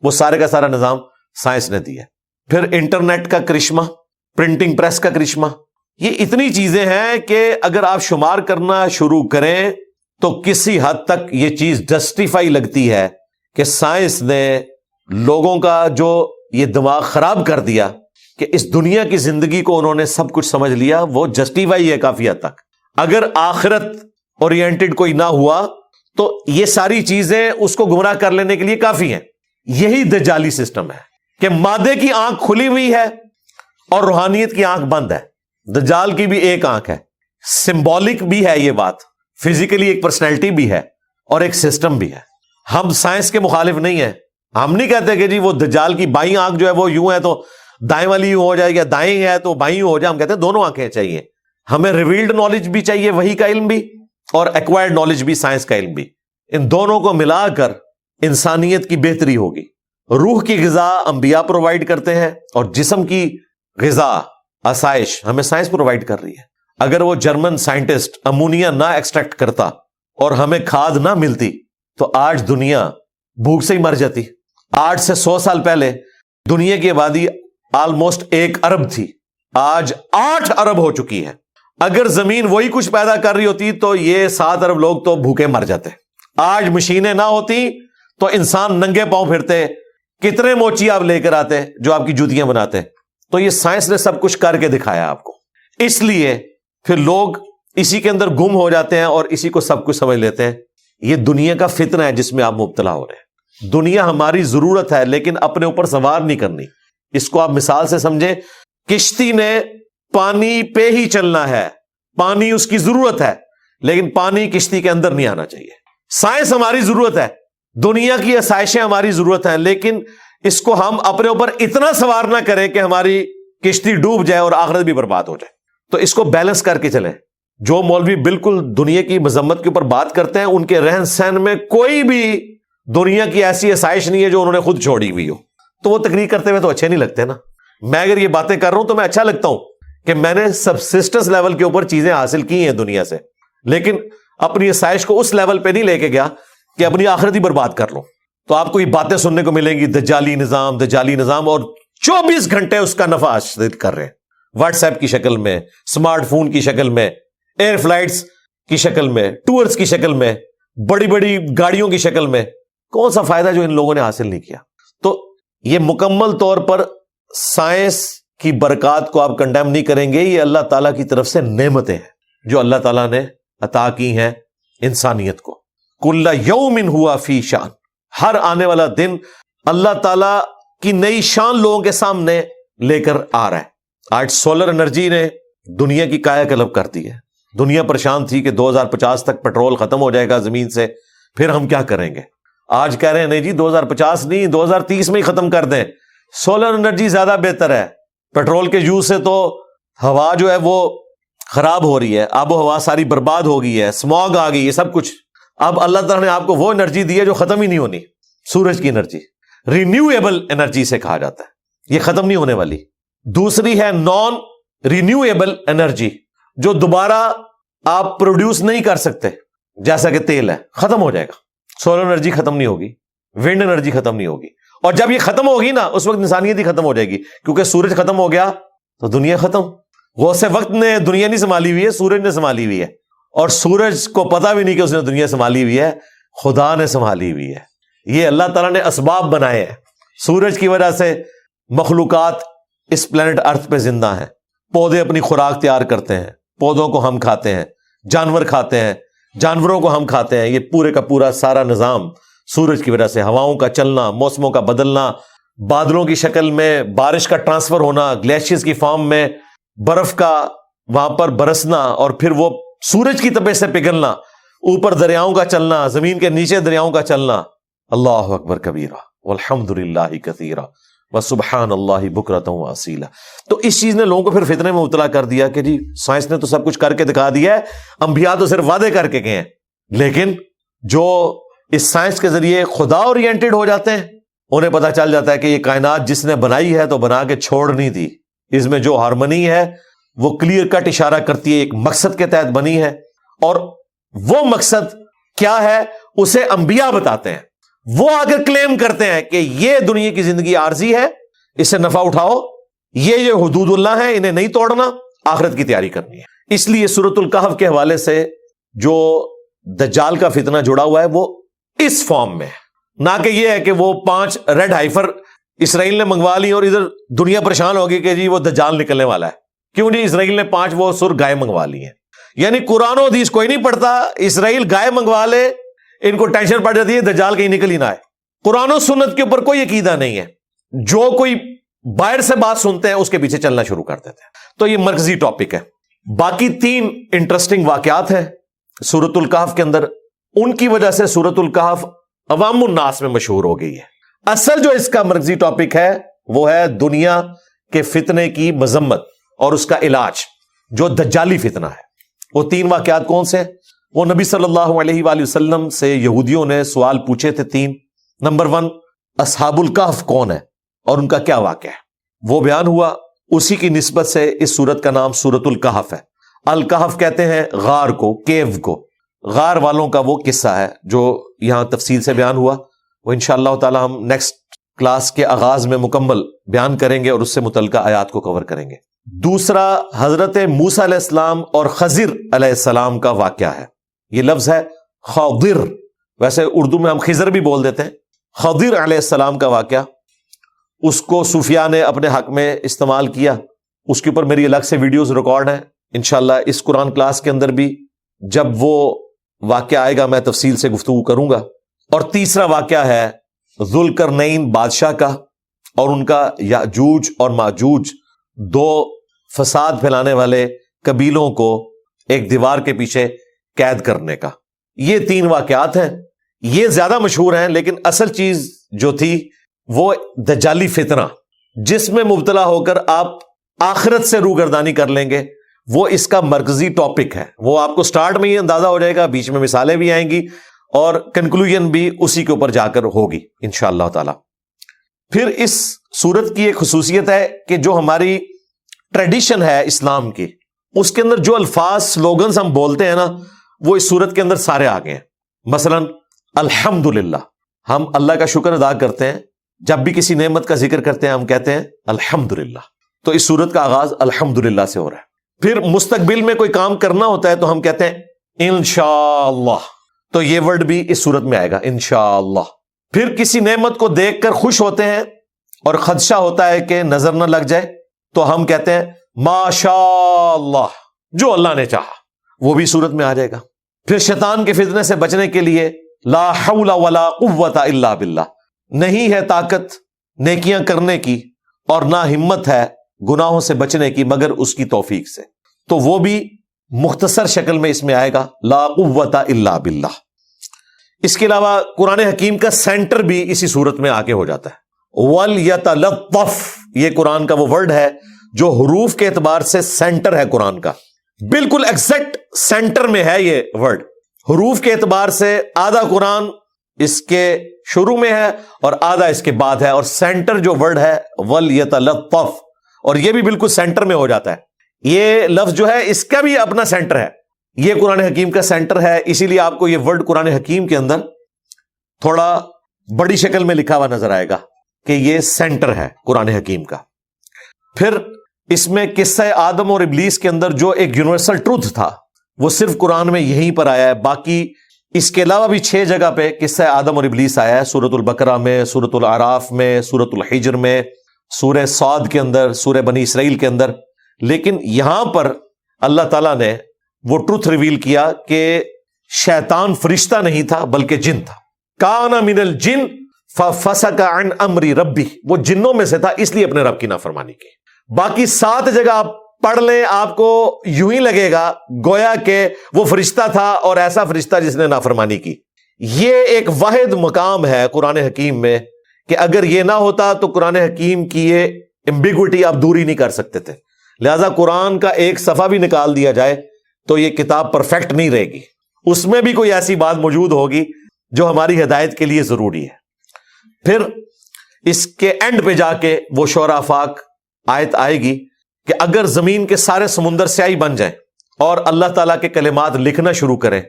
وہ سارے کا سارا نظام سائنس نے دیا. پھر انٹرنیٹ کا کرشمہ، پرنٹنگ پریس کا کرشمہ، یہ اتنی چیزیں ہیں کہ اگر آپ شمار کرنا شروع کریں تو کسی حد تک یہ چیز جسٹیفائی لگتی ہے کہ سائنس نے لوگوں کا جو یہ دماغ خراب کر دیا کہ اس دنیا کی زندگی کو انہوں نے سب کچھ سمجھ لیا، وہ جسٹیفائی ہے کافی حد تک. اگر آخرت اورینٹڈ کوئی نہ ہوا تو یہ ساری چیزیں اس کو گمراہ کر لینے کے لیے کافی ہیں. یہی دجالی سسٹم ہے کہ مادے کی آنکھ کھلی ہوئی ہے اور روحانیت کی آنکھ بند ہے. دجال کی بھی ایک آنکھ ہے. سمبولک بھی ہے یہ بات, فزیکلی ایک پرسنالٹی بھی ہے اور ایک سسٹم بھی ہے. ہم سائنس کے مخالف نہیں ہیں. ہم نہیں کہتے کہ جی وہ دجال کی بائیں آنکھ جو ہے وہ یوں ہے تو دائیں والی یوں ہو جائے, یا دائیں ہے تو بائیں یوں ہو جائے. ہم کہتے ہیں دونوں آنکھیں چاہیے. ہمیں ریویلڈ نالج بھی چاہیے, وحی کا علم بھی, اور ایکوائرڈ نالج بھی, سائنس کا علم بھی. ان دونوں کو ملا کر انسانیت کی بہتری ہوگی. روح کی غذا انبیاء پرووائڈ کرتے ہیں, اور جسم کی غذا, آسائش ہمیں سائنس پرووائڈ کر رہی ہے. اگر وہ جرمن سائنٹسٹ امونیا نہ ایکسٹریکٹ کرتا اور ہمیں کھاد نہ ملتی تو آج دنیا بھوک سے ہی مر جاتی. آج سے 100 سال پہلے دنیا کی آبادی آلموسٹ 1 ارب تھی, آج 8 ارب ہو چکی ہے. اگر زمین وہی کچھ پیدا کر رہی ہوتی تو یہ 7 ارب لوگ تو بھوکے مر جاتے. آج مشینیں نہ ہوتی تو انسان ننگے پاؤں پھرتے, کتنے موچی آپ لے کر آتے جو آپ کی جوتیاں بناتے. تو یہ سائنس نے سب کچھ کر کے دکھایا آپ کو. اس لیے پھر لوگ اسی کے اندر گم ہو جاتے ہیں اور اسی کو سب کچھ سمجھ لیتے ہیں. یہ دنیا کا فتنہ ہے جس میں آپ مبتلا ہو رہے ہیں. دنیا ہماری ضرورت ہے لیکن اپنے اوپر سوار نہیں کرنی. اس کو آپ مثال سے سمجھیں, کشتی نے پانی پہ ہی چلنا ہے, پانی اس کی ضرورت ہے لیکن پانی کشتی کے اندر نہیں آنا چاہیے. سائنس ہماری ضرورت ہے, دنیا کی آسائشیں ہماری ضرورت ہیں, لیکن اس کو ہم اپنے اوپر اتنا سوار نہ کریں کہ ہماری کشتی ڈوب جائے اور آخرت بھی برباد ہو جائے. تو اس کو بیلنس کر کے چلیں. جو مولوی بالکل دنیا کی مذمت کے اوپر بات کرتے ہیں, ان کے رہن سہن میں کوئی بھی دنیا کی ایسی آسائش نہیں ہے جو انہوں نے خود چھوڑی ہوئی ہو. تو وہ تقریر کرتے ہوئے تو اچھے نہیں لگتے نا. میں اگر یہ باتیں کر رہا ہوں تو میں اچھا لگتا ہوں کہ میں نے سبسسٹنس لیول کے اوپر چیزیں حاصل کی ہیں دنیا سے, لیکن اپنی آسائش کو اس لیول پہ نہیں لے کے گیا کہ اپنی آخرت ہی برباد کر لوں. تو آپ کو یہ باتیں سننے کو ملیں گی, دجالی نظام دجالی نظام, اور 24 گھنٹے اس کا نفع حاصل کر رہے ہیں. واٹس ایپ کی شکل میں, اسمارٹ فون کی شکل میں, ایئر فلائٹس کی شکل میں, ٹورز کی شکل میں, بڑی بڑی گاڑیوں کی شکل میں. کون سا فائدہ جو ان لوگوں نے حاصل نہیں کیا. تو یہ مکمل طور پر سائنس کی برکات کو آپ کنڈیم نہیں کریں گے. یہ اللہ تعالیٰ کی طرف سے نعمتیں ہیں جو اللہ تعالیٰ نے عطا کی ہیں انسانیت کو. کل یوم ہوا فی شان, ہر آنے والا دن اللہ تعالیٰ کی نئی شان لوگوں کے سامنے لے کر آ رہا ہے. آج سولر انرجی نے دنیا کی کایا کلپ کر دی ہے. دنیا پریشان تھی کہ 2050 تک پیٹرول ختم ہو جائے گا زمین سے, پھر ہم کیا کریں گے. آج کہہ رہے ہیں نہیں جی 2050 نہیں 2030 میں ہی ختم کر دیں, سولر انرجی زیادہ بہتر ہے. پیٹرول کے یوز سے تو ہوا جو ہے وہ خراب ہو رہی ہے, آب و ہوا ساری برباد ہو گئی ہے, اسموگ آ گئی ہے, سب کچھ. اب اللہ تعالیٰ نے آپ کو وہ انرجی دی ہے جو ختم ہی نہیں ہونی. سورج کی انرجی رینیویبل انرجی سے کہا جاتا ہے, یہ ختم نہیں ہونے والی. دوسری ہے نان رینیویبل انرجی, جو دوبارہ آپ پروڈیوس نہیں کر سکتے, جیسا کہ تیل ہے, ختم ہو جائے گا. سولر انرجی ختم نہیں ہوگی, ونڈ انرجی ختم نہیں ہوگی, اور جب یہ ختم ہوگی نا اس وقت انسانیت ہی ختم ہو جائے گی, کیونکہ سورج ختم ہو گیا تو دنیا ختم. غوث وقت نے دنیا نہیں سنبھالی ہوئی ہے, سورج نے سنبھالی ہوئی ہے, اور سورج کو پتا بھی نہیں کہ اس نے دنیا سنبھالی ہوئی ہے, خدا نے سنبھالی ہوئی ہے. یہ اللہ تعالیٰ نے اسباب بنائے ہیں. سورج کی وجہ سے مخلوقات اس پلانٹ ارتھ پہ زندہ ہیں. پودے اپنی خوراک تیار کرتے ہیں, پودوں کو ہم کھاتے ہیں, جانور کھاتے ہیں, جانوروں کو ہم کھاتے ہیں. یہ پورے کا پورا سارا نظام سورج کی وجہ سے. ہواؤں کا چلنا, موسموں کا بدلنا, بادلوں کی شکل میں بارش کا ٹرانسفر ہونا, گلیشیئرز کی فارم میں برف کا وہاں پر برسنا, اور پھر وہ سورج کی تپش سے پگھلنا, اوپر دریاؤں کا چلنا, زمین کے نیچے دریاؤں کا چلنا. اللہ اکبر کبیرہ والحمد للہ کثیرہ وسبحان اللہ بکرۃ واصیلا. تو اس چیز نے لوگوں کو پھر فتنے میں مبتلا کر دیا کہ جی سائنس نے تو سب کچھ کر کے دکھا دیا ہے, انبیاء تو صرف وعدے کر کے گئے ہیں. لیکن جو اس سائنس کے ذریعے خدا اورینٹڈ ہو جاتے ہیں, انہیں پتہ چل جاتا ہے کہ یہ کائنات جس نے بنائی ہے تو بنا کے چھوڑنی تھی. اس میں جو ہارمنی ہے وہ کلیئر کٹ اشارہ کرتی ہے ایک مقصد کے تحت بنی ہے, اور وہ مقصد کیا ہے اسے انبیاء بتاتے ہیں. وہ آ کر کلیم کرتے ہیں کہ یہ دنیا کی زندگی عارضی ہے, اس سے نفع اٹھاؤ, یہ حدود اللہ ہیں, انہیں نہیں توڑنا, آخرت کی تیاری کرنی ہے. اس لیے سورۃ الکہف کے حوالے سے جو دجال کا فتنہ جڑا ہوا ہے وہ اس فارم میں ہے, نہ کہ یہ ہے کہ وہ 5 ریڈ ہائفر اسرائیل نے منگوا لی اور ادھر دنیا پریشان ہوگی کہ جی وہ دجال نکلنے والا ہے. کیوں جی, اسرائیل نے 5 وہ سر گائے منگوا لی ہیں, یعنی قرآن و حدیث کوئی نہیں پڑھتا، اسرائیل گائے منگوا لے، ان کو ٹینشن پڑ جاتی ہے دجال کہیں نکل ہی نہ آئے۔ قرآن و سنت کے اوپر کوئی عقیدہ نہیں ہے، جو کوئی باہر سے بات سنتے ہیں اس کے پیچھے چلنا شروع کر دیتے ہیں۔ تو یہ مرکزی ٹاپک ہے۔ باقی 3 انٹرسٹنگ واقعات ہیں سورۃ الکہف کے اندر، ان کی وجہ سے سورۃ الکہف عوام الناس میں مشہور ہو گئی ہے۔ اصل جو اس کا مرکزی ٹاپک ہے وہ ہے دنیا کے فتنے کی مذمت اور اس کا علاج، جو دجالی فتنہ ہے۔ وہ 3 واقعات کون سے؟ وہ نبی صلی اللہ علیہ وآلہ وسلم سے یہودیوں نے سوال پوچھے تھے 3۔ نمبر 1، اصحاب الکہف کون ہے اور ان کا کیا واقعہ ہے، وہ بیان ہوا۔ اسی کی نسبت سے اس سورت کا نام سورۃ الکہف ہے۔ الکہف کہتے ہیں غار کو، کیو کو، غار والوں کا وہ قصہ ہے جو یہاں تفصیل سے بیان ہوا۔ وہ انشاءاللہ تعالی ہم نیکسٹ کلاس کے آغاز میں مکمل بیان کریں گے اور اس سے متعلقہ آیات کو کور کریں گے۔ دوسرا، حضرت موسیٰ علیہ السلام اور خضر علیہ السلام کا واقعہ ہے۔ یہ لفظ ہے خضر، ویسے اردو میں ہم خضر بھی بول دیتے ہیں۔ خضر علیہ السلام کا واقعہ، اس کو صوفیاء نے اپنے حق میں استعمال کیا، اس کے اوپر میری الگ سے ویڈیوز ریکارڈ ہیں۔ انشاءاللہ اس قرآن کلاس کے اندر بھی جب وہ واقعہ آئے گا میں تفصیل سے گفتگو کروں گا۔ اور تیسرا واقعہ ہے ذوالقرنین بادشاہ کا اور ان کا یاجوج اور ماجوج، 2 فساد پھیلانے والے قبیلوں کو ایک دیوار کے پیچھے قید کرنے کا۔ یہ 3 واقعات ہیں، یہ زیادہ مشہور ہیں، لیکن اصل چیز جو تھی وہ دجالی فتنہ، جس میں مبتلا ہو کر آپ آخرت سے روگردانی کر لیں گے، وہ اس کا مرکزی ٹاپک ہے۔ وہ آپ کو سٹارٹ میں ہی اندازہ ہو جائے گا، بیچ میں مثالیں بھی آئیں گی اور کنکلوژن بھی اسی کے اوپر جا کر ہوگی انشاءاللہ تعالی۔ پھر اس سورت کی ایک خصوصیت ہے کہ جو ہماری ٹریڈیشن ہے اسلام کی، اس کے اندر جو الفاظ سلوگنز ہم بولتے ہیں نا، وہ اس سورت کے اندر سارے آ گئے ہیں۔ مثلا الحمدللہ، ہم اللہ کا شکر ادا کرتے ہیں، جب بھی کسی نعمت کا ذکر کرتے ہیں ہم کہتے ہیں الحمدللہ، تو اس سورت کا آغاز الحمدللہ سے ہو رہا ہے۔ پھر مستقبل میں کوئی کام کرنا ہوتا ہے تو ہم کہتے ہیں انشاءاللہ، تو یہ ورڈ بھی اس سورت میں آئے گا انشاءاللہ۔ پھر کسی نعمت کو دیکھ کر خوش ہوتے ہیں اور خدشہ ہوتا ہے کہ نظر نہ لگ جائے تو ہم کہتے ہیں ماشاءاللہ، جو اللہ نے چاہا، وہ بھی سورت میں آ جائے گا۔ پھر شیطان کے فتنے سے بچنے کے لیے لا حول ولا قوت الا باللہ، نہیں ہے طاقت نیکیاں کرنے کی اور نہ ہمت ہے گناہوں سے بچنے کی مگر اس کی توفیق سے، تو وہ بھی مختصر شکل میں اس میں آئے گا لا قوت الا باللہ۔ اس کے علاوہ قرآن حکیم کا سینٹر بھی اسی صورت میں آگے ہو جاتا ہے۔ وَلْيَتَلَطَّفْ، یہ قرآن کا وہ ورڈ ہے جو حروف کے اعتبار سے سینٹر ہے قرآن کا، بالکل ایگزیکٹ سینٹر میں ہے یہ ورڈ۔ حروف کے اعتبار سے آدھا قرآن اس کے شروع میں ہے اور آدھا اس کے بعد ہے، اور سینٹر جو ورڈ ہے وَلْيَتَلَطَّفْ، اور یہ بھی بالکل سینٹر میں ہو جاتا ہے۔ یہ لفظ جو ہے اس کا بھی اپنا سینٹر ہے، یہ قرآن حکیم کا سینٹر ہے، اسی لیے آپ کو یہ ورڈ قرآن حکیم کے اندر تھوڑا بڑی شکل میں لکھا ہوا نظر آئے گا کہ یہ سینٹر ہے قرآن حکیم کا۔ پھر اس میں قصہ آدم اور ابلیس کے اندر جو ایک یونیورسل ٹروتھ تھا وہ صرف قرآن میں یہیں پر آیا ہے، باقی اس کے علاوہ بھی 6 جگہ پہ قصہ آدم اور ابلیس آیا ہے، سورۃ البقرہ میں، سورۃ الاعراف میں، سورۃ الحجر میں، سورہ صاد کے اندر، سورہ بنی اسرائیل کے اندر، لیکن یہاں پر اللہ تعالیٰ نے وہ ٹروتھ ریویل کیا کہ شیطان فرشتہ نہیں تھا بلکہ جن تھا۔ کان من الجن ففسق عن امر ربی، وہ جنوں میں سے تھا اس لیے اپنے رب کی نافرمانی کی۔ باقی 7 جگہ آپ پڑھ لیں، آپ کو یوں ہی لگے گا گویا کہ وہ فرشتہ تھا اور ایسا فرشتہ جس نے نافرمانی کی۔ یہ ایک واحد مقام ہے قرآن حکیم میں کہ اگر یہ نہ ہوتا تو قرآن حکیم کی یہ ایمبیگوٹی آپ دوری نہیں کر سکتے تھے، لہذا قرآن کا ایک صفحہ بھی نکال دیا جائے تو یہ کتاب پرفیکٹ نہیں رہے گی، اس میں بھی کوئی ایسی بات موجود ہوگی جو ہماری ہدایت کے لیے ضروری ہے۔ پھر اس کے اینڈ پہ جا کے وہ شعراء افاق آیت آئے گی کہ اگر زمین کے سارے سمندر سیاہی بن جائیں اور اللہ تعالیٰ کے کلمات لکھنا شروع کریں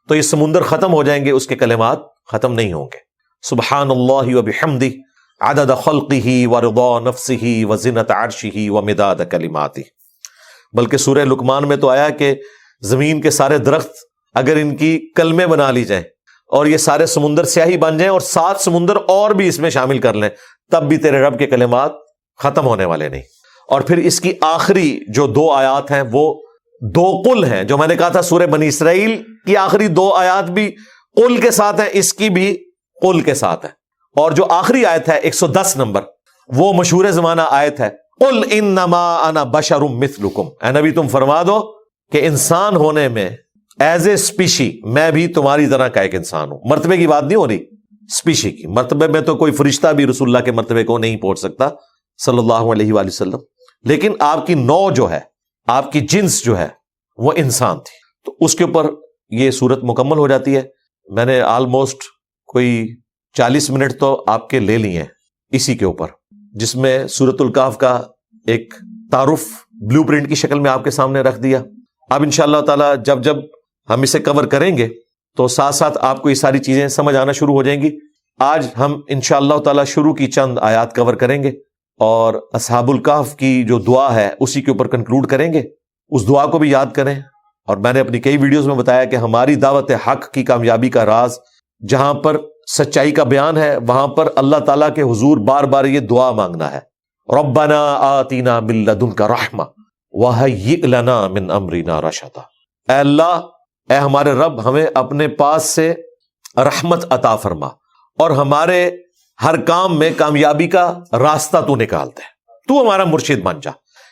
تو یہ سمندر ختم ہو جائیں گے، اس کے کلمات ختم نہیں ہوں گے۔ سبحان اللہ وبحمدہ عدد خلقہ ورضا نفسہ وزنۃ عرشہ ومداد کلماتہ۔ بلکہ سورہ لقمان میں تو آیا کہ زمین کے سارے درخت اگر ان کی کلمے بنا لی جائیں اور یہ سارے سمندر سیاہی بن جائیں اور 7 سمندر اور بھی اس میں شامل کر لیں تب بھی تیرے رب کے کلمات ختم ہونے والے نہیں۔ اور پھر اس کی آخری جو 2 آیات ہیں وہ دو قل ہیں، جو میں نے کہا تھا سورہ بنی اسرائیل کی آخری 2 آیات بھی قل کے ساتھ ہیں، اس کی بھی قل کے ساتھ ہے، اور جو آخری آیت ہے 110 نمبر، وہ مشہور زمانہ آیت ہے قل انما انا بشر مثلکم، اے نبی تم فرما دو کہ انسان ہونے میں ایز اے اسپیشی میں بھی تمہاری طرح کا ایک انسان ہوں. مرتبے کی بات نہیں ہو رہی، اسپیشی کی. مرتبے میں تو کوئی فرشتہ بھی رسول اللہ کے مرتبے کو نہیں پہنچ سکتا صلی اللہ علیہ وآلہ وسلم، لیکن آپ کی نوع جو ہے، آپ کی جنس جو ہے وہ انسان تھی. تو اس کے اوپر یہ صورت مکمل ہو جاتی ہے. میں نے آلموسٹ کوئی 40 منٹ تو آپ کے لے لیے ہیں اسی کے اوپر، جس میں سورۃ الکہف کا ایک تعارف بلو پرنٹ کی شکل میں آپ کے سامنے رکھ دیا. اب انشاءاللہ تعالی جب جب ہم اسے کور کریں گے تو ساتھ ساتھ آپ کو یہ ساری چیزیں سمجھ آنا شروع ہو جائیں گی. آج ہم انشاءاللہ تعالی شروع کی چند آیات کور کریں گے اور اصحاب الکہف کی جو دعا ہے اسی کے اوپر کنکلوڈ کریں گے. اس دعا کو بھی یاد کریں. اور میں نے اپنی کئی ویڈیوز میں بتایا کہ ہماری دعوت حق کی کامیابی کا راز، جہاں پر سچائی کا بیان ہے وہاں پر اللہ تعالیٰ کے حضور بار بار یہ دعا مانگنا ہے، ربنا آتینا من لدنک رحمہ وہیئ لنا من امرنا رشدا. اے اللہ، اے ہمارے رب، ہمیں اپنے پاس سے رحمت عطا فرما اور ہمارے ہر کام میں کامیابی کا راستہ تو نکال دے، تو ہمارا مرشد بن جا.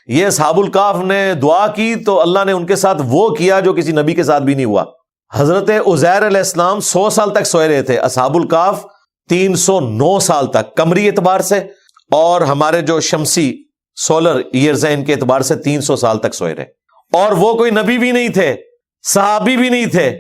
یہ اصحاب الکہف نے دعا کی تو اللہ نے ان کے ساتھ وہ کیا جو کسی نبی کے ساتھ بھی نہیں ہوا. حضرت عزیر علیہ السلام 100 سال تک سوئے رہے تھے، اصحاب الکہف 309 سال تک قمری اعتبار سے، اور ہمارے جو شمسی سولر ایئرز ہیں ان کے اعتبار سے 300 سال تک سوئے رہے. اور وہ کوئی نبی بھی نہیں تھے، صحابی بھی نہیں تھے،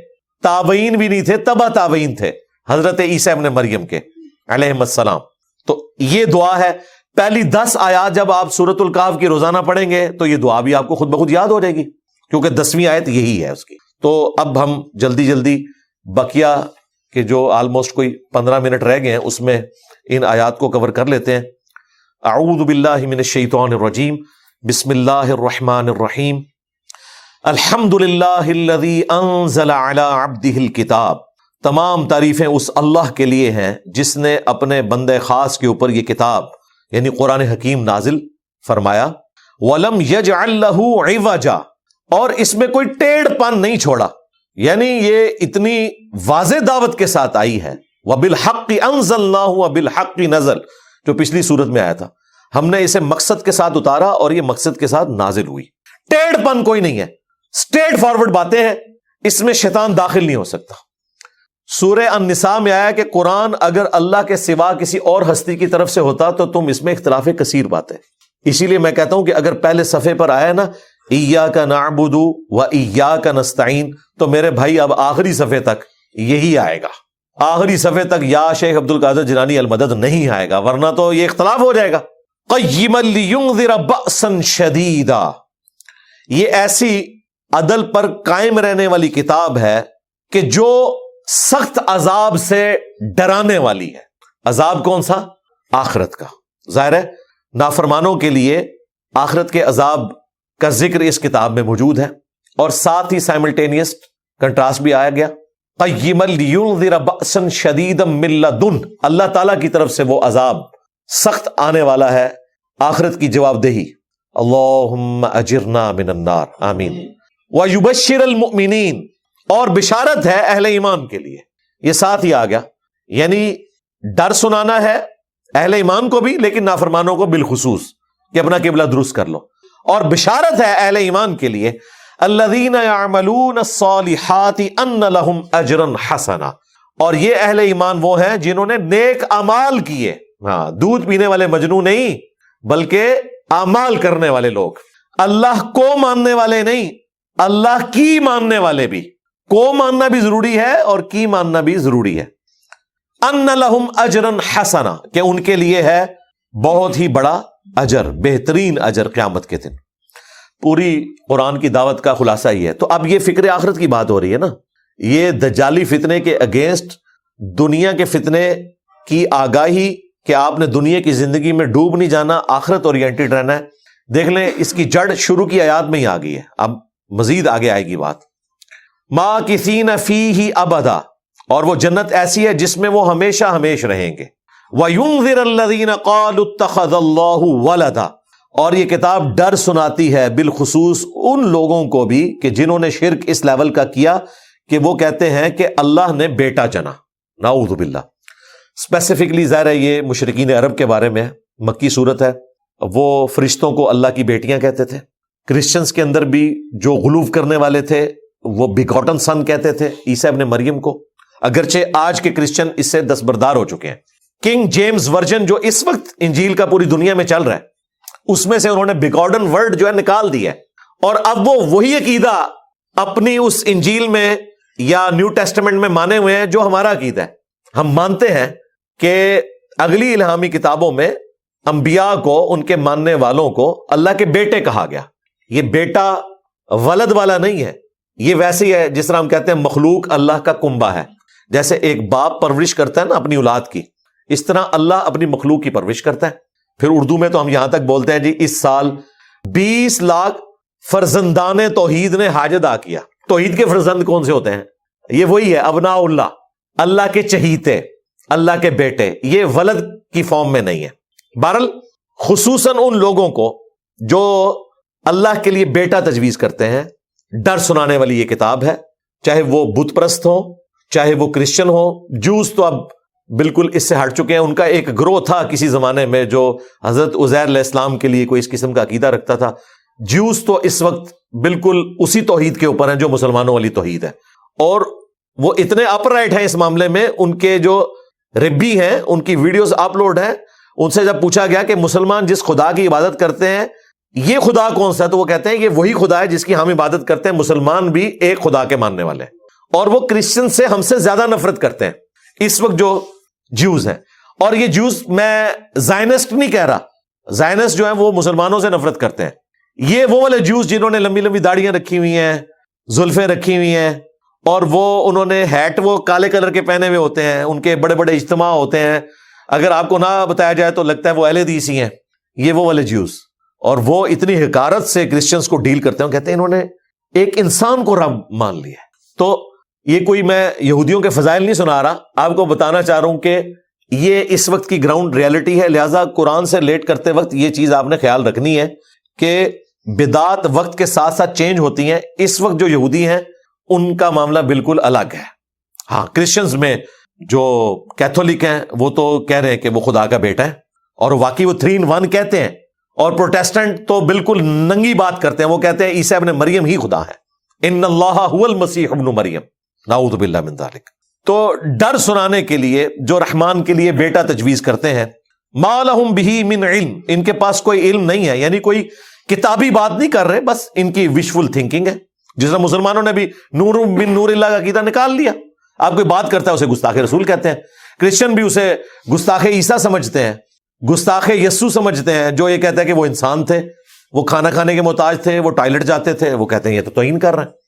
تابعین بھی نہیں تھے، تبع تابعین تھے حضرت عیسیٰ ابن مریم کے علیہ السلام. تو یہ دعا ہے. پہلی 10 آیات جب آپ سورۃ الکہف کی روزانہ پڑھیں گے تو یہ دعا بھی آپ کو خود بخود یاد ہو جائے گی، کیونکہ 10ویں آیت یہی ہے اس کی. تو اب ہم جلدی جلدی بقیہ کے جو آلموسٹ کوئی 15 منٹ رہ گئے ہیں اس میں ان آیات کو کور کر لیتے ہیں. اعوذ باللہ من الشیطان الرجیم، بسم اللہ الرحمن الرحیم. الحمد للہ الذی انزل علی عبدہ الکتاب. تمام تعریفیں اس اللہ کے لیے ہیں جس نے اپنے بندے خاص کے اوپر یہ کتاب یعنی قرآن حکیم نازل فرمایا. وَلَمْ يَجْعَلْ لَهُ عِوَجًا، اور اس میں کوئی ٹیڑھ پن نہیں چھوڑا، یعنی یہ اتنی واضح دعوت کے ساتھ آئی ہے. وَبِالْحَقِّ أَنزَلْنَاهُ وَبِالْحَقِّ نَزَلَ، جو پچھلی صورت میں آیا تھا. ہم نے اسے مقصد کے ساتھ اتارا اور یہ مقصد کے ساتھ نازل ہوئی. ٹیڑھ پن کوئی نہیں ہے، اسٹریٹ فارورڈ باتیں ہیں، اس میں شیطان داخل نہیں ہو سکتا. سورہ النساء میں آیا کہ قرآن اگر اللہ کے سوا کسی اور ہستی کی طرف سے ہوتا تو تم اس میں اختلاف کثیر باتیں. اسی لیے میں کہتا ہوں کہ اگر پہلے صفحے پر آیا نا ایاک نعبد و ایاک نستعین، تو میرے بھائی اب آخری صفحے تک یہی آئے گا. آخری صفحے تک یا شیخ عبد القادر جیلانی المدد نہیں آئے گا، ورنہ تو یہ اختلاف ہو جائے گا. قیما لینذر بأسا شدیدا، یہ ایسی عدل پر قائم رہنے والی کتاب ہے کہ جو سخت عذاب سے ڈرانے والی ہے. عذاب کون سا؟ آخرت کا. ظاہر ہے نافرمانوں کے لیے آخرت کے عذاب کا ذکر اس کتاب میں موجود ہے، اور ساتھ ہی سائملٹینیس کنٹراسٹ بھی آیا گیا. قیما لینذر بأسا شدیدا من لدن، اللہ تعالیٰ کی طرف سے وہ عذاب سخت آنے والا ہے، آخرت کی جواب دہی. اللہم اجرنا من النار، آمین. وَيُبَشِّرَ الْمُؤْمِنِينَ، اور بشارت ہے اہل ایمان کے لیے. یہ ساتھ ہی آ گیا، یعنی ڈر سنانا ہے اہل ایمان کو بھی لیکن نافرمانوں کو بالخصوص کہ اپنا قبلہ درست کر لو. اور بشارت ہے اہل ایمان کے لیے الذین یعملون الصالحات ان لہم اجرا حسنا، اور یہ اہل ایمان وہ ہیں جنہوں نے نیک اعمال کیے. ہاں، دودھ پینے والے مجنو نہیں بلکہ اعمال کرنے والے لوگ، اللہ کو ماننے والے نہیں، اللہ کی ماننے والے بھی. کو ماننا بھی ضروری ہے اور کی ماننا بھی ضروری ہے. ان لہم اجرا حسنا، کہ ان کے لیے ہے بہت ہی بڑا اجر، بہترین اجر قیامت کے دن. پوری قرآن کی دعوت کا خلاصہ ہی ہے. تو اب یہ فکر آخرت کی بات ہو رہی ہے نا، یہ دجالی فتنے کے اگینسٹ دنیا کے فتنے کی آگاہی کہ آپ نے دنیا کی زندگی میں ڈوب نہیں جانا، آخرت اورینٹڈ رہنا ہے. دیکھ لیں اس کی جڑ شروع کی آیات میں ہی آ گئی ہے، اب مزید آگے آئے گی بات. ماکثین فیہ ابدا، اور وہ جنت ایسی ہے جس میں وہ ہمیشہ ہمیش رہیں گے. وَيُنذِرَ الَّذِينَ قَالُوا اتَّخَذَ اللَّهُ وَلَدًا، اور یہ کتاب ڈر سناتی ہے بالخصوص ان لوگوں کو بھی کہ جنہوں نے شرک اس لیول کا کیا کہ وہ کہتے ہیں کہ اللہ نے بیٹا چنا، نعوذ باللہ۔ اسپیسیفکلی ظاہر ہے یہ مشرکین عرب کے بارے میں مکی صورت ہے، وہ فرشتوں کو اللہ کی بیٹیاں کہتے تھے۔ کرسچنز کے اندر بھی جو غلوف کرنے والے تھے وہ بیگاٹن سن کہتے تھے عیسیٰ ابن مریم کو، اگرچہ آج کے کرسچن اس سے دستبردار ہو چکے ہیں۔ کنگ جیمز ورژن جو اس وقت انجیل کا پوری دنیا میں چل رہا ہے، اس میں سے انہوں نے بیگاٹن ورڈ جو ہے نکال دیا ہے، اور اب وہ وہی عقیدہ اپنی اس انجیل میں یا نیو ٹیسٹمنٹ میں مانے ہوئے ہیں جو ہمارا عقیدہ ہے۔ ہم مانتے ہیں کہ اگلی الہامی کتابوں میں انبیاء کو، ان کے ماننے والوں کو اللہ کے بیٹے کہا گیا۔ یہ بیٹا ولد والا نہیں ہے، یہ ویسے ہی ہے جس طرح ہم کہتے ہیں مخلوق اللہ کا کنبہ ہے۔ جیسے ایک باپ پرورش کرتا ہے نا اپنی اولاد کی، اس طرح اللہ اپنی مخلوق کی پرورش کرتا ہے۔ پھر اردو میں تو ہم یہاں تک بولتے ہیں جی اس سال 20 لاکھ فرزندان توحید نے حاج ادا کیا۔ توحید کے فرزند کون سے ہوتے ہیں؟ یہ وہی ہے ابناء اللہ، اللہ کے چہیتے، اللہ کے بیٹے، یہ ولد کی فارم میں نہیں ہے۔ بہرحال خصوصاً ان لوگوں کو جو اللہ کے لیے بیٹا تجویز کرتے ہیں، ڈر سنانے والی یہ کتاب ہے، چاہے وہ بت پرست ہو، چاہے وہ کرسچن ہو۔ جوز تو اب بالکل اس سے ہٹ چکے ہیں، ان کا ایک گروہ تھا کسی زمانے میں جو حضرت عزیر علیہ السلام کے لیے کوئی اس قسم کا عقیدہ رکھتا تھا۔ جوز تو اس وقت بالکل اسی توحید کے اوپر ہیں جو مسلمانوں والی توحید ہے، اور وہ اتنے اپ رائٹ ہیں اس معاملے میں، ان کے جو ربی ہیں ان کی ویڈیوز اپلوڈ ہیں۔ ان سے جب پوچھا گیا کہ مسلمان جس خدا کی عبادت کرتے ہیں یہ خدا کون سا ہے، تو وہ کہتے ہیں یہ وہی خدا ہے جس کی ہم عبادت کرتے ہیں۔ مسلمان بھی ایک خدا کے ماننے والے ہیں، اور وہ کرسچن سے ہم سے زیادہ نفرت کرتے ہیں اس وقت جو جیوز ہیں۔ اور یہ جیوز میں زائنسٹ نہیں کہہ رہا، زائنسٹ جو ہیں وہ مسلمانوں سے نفرت کرتے ہیں۔ یہ وہ والے جیوز جنہوں نے لمبی لمبی داڑیاں رکھی ہوئی ہیں، زلفیں رکھی ہوئی ہیں، اور وہ انہوں نے ہیٹ وہ کالے کلر کے پہنے ہوئے ہوتے ہیں، ان کے بڑے بڑے اجتماع ہوتے ہیں، اگر آپ کو نہ بتایا جائے تو لگتا ہے وہ اہل حدیث ہی ہیں۔ یہ وہ والے جیوز، اور وہ اتنی حقارت سے کرسچنز کو ڈیل کرتے ہیں، کہتے ہیں انہوں نے ایک انسان کو رب مان لیا۔ تو یہ کوئی میں یہودیوں کے فضائل نہیں سنا رہا، آپ کو بتانا چاہ رہا ہوں کہ یہ اس وقت کی گراؤنڈ ریالٹی ہے، لہٰذا قرآن سے ریلیٹ کرتے وقت یہ چیز آپ نے خیال رکھنی ہے کہ بدعات وقت کے ساتھ ساتھ چینج ہوتی ہیں۔ اس وقت جو یہودی ہیں ان کا معاملہ بالکل الگ ہے۔ ہاں، کرسچنز میں جو کیتھولک ہیں وہ تو کہہ رہے ہیں کہ وہ خدا کا بیٹا ہے، اور واقعی وہ 3 in 1 کہتے ہیں، اور پروٹیسٹنٹ تو بالکل ننگی بات کرتے ہیں، وہ کہتے ہیں عیسیٰ ابن مریم ہی خدا ہے، ان اللہ هو المسیح ابن مریم، نعوذ باللہ من ذالک۔ تو ڈر سنانے کے لیے جو رحمان کے لیے بیٹا تجویز کرتے ہیں، ما لہم بہ من علم، ان کے پاس کوئی علم نہیں ہے، یعنی کوئی کتابی بات نہیں کر رہے، بس ان کی وشفل تھنکنگ ہے۔ جس طرح مسلمانوں نے بھی نور من نور اللہ کا عقیدہ نکال لیا، آپ کوئی بات کرتا ہے اسے گستاخ رسول کہتے ہیں، کرسچن بھی اسے گستاخ عیسیٰ سمجھتے ہیں، گستاخ یسوع سمجھتے ہیں، جو یہ کہتا ہے کہ وہ انسان تھے، وہ کھانا کھانے کے محتاج تھے، وہ ٹوائلٹ جاتے تھے، وہ کہتے ہیں یہ تو توہین کر رہے ہیں۔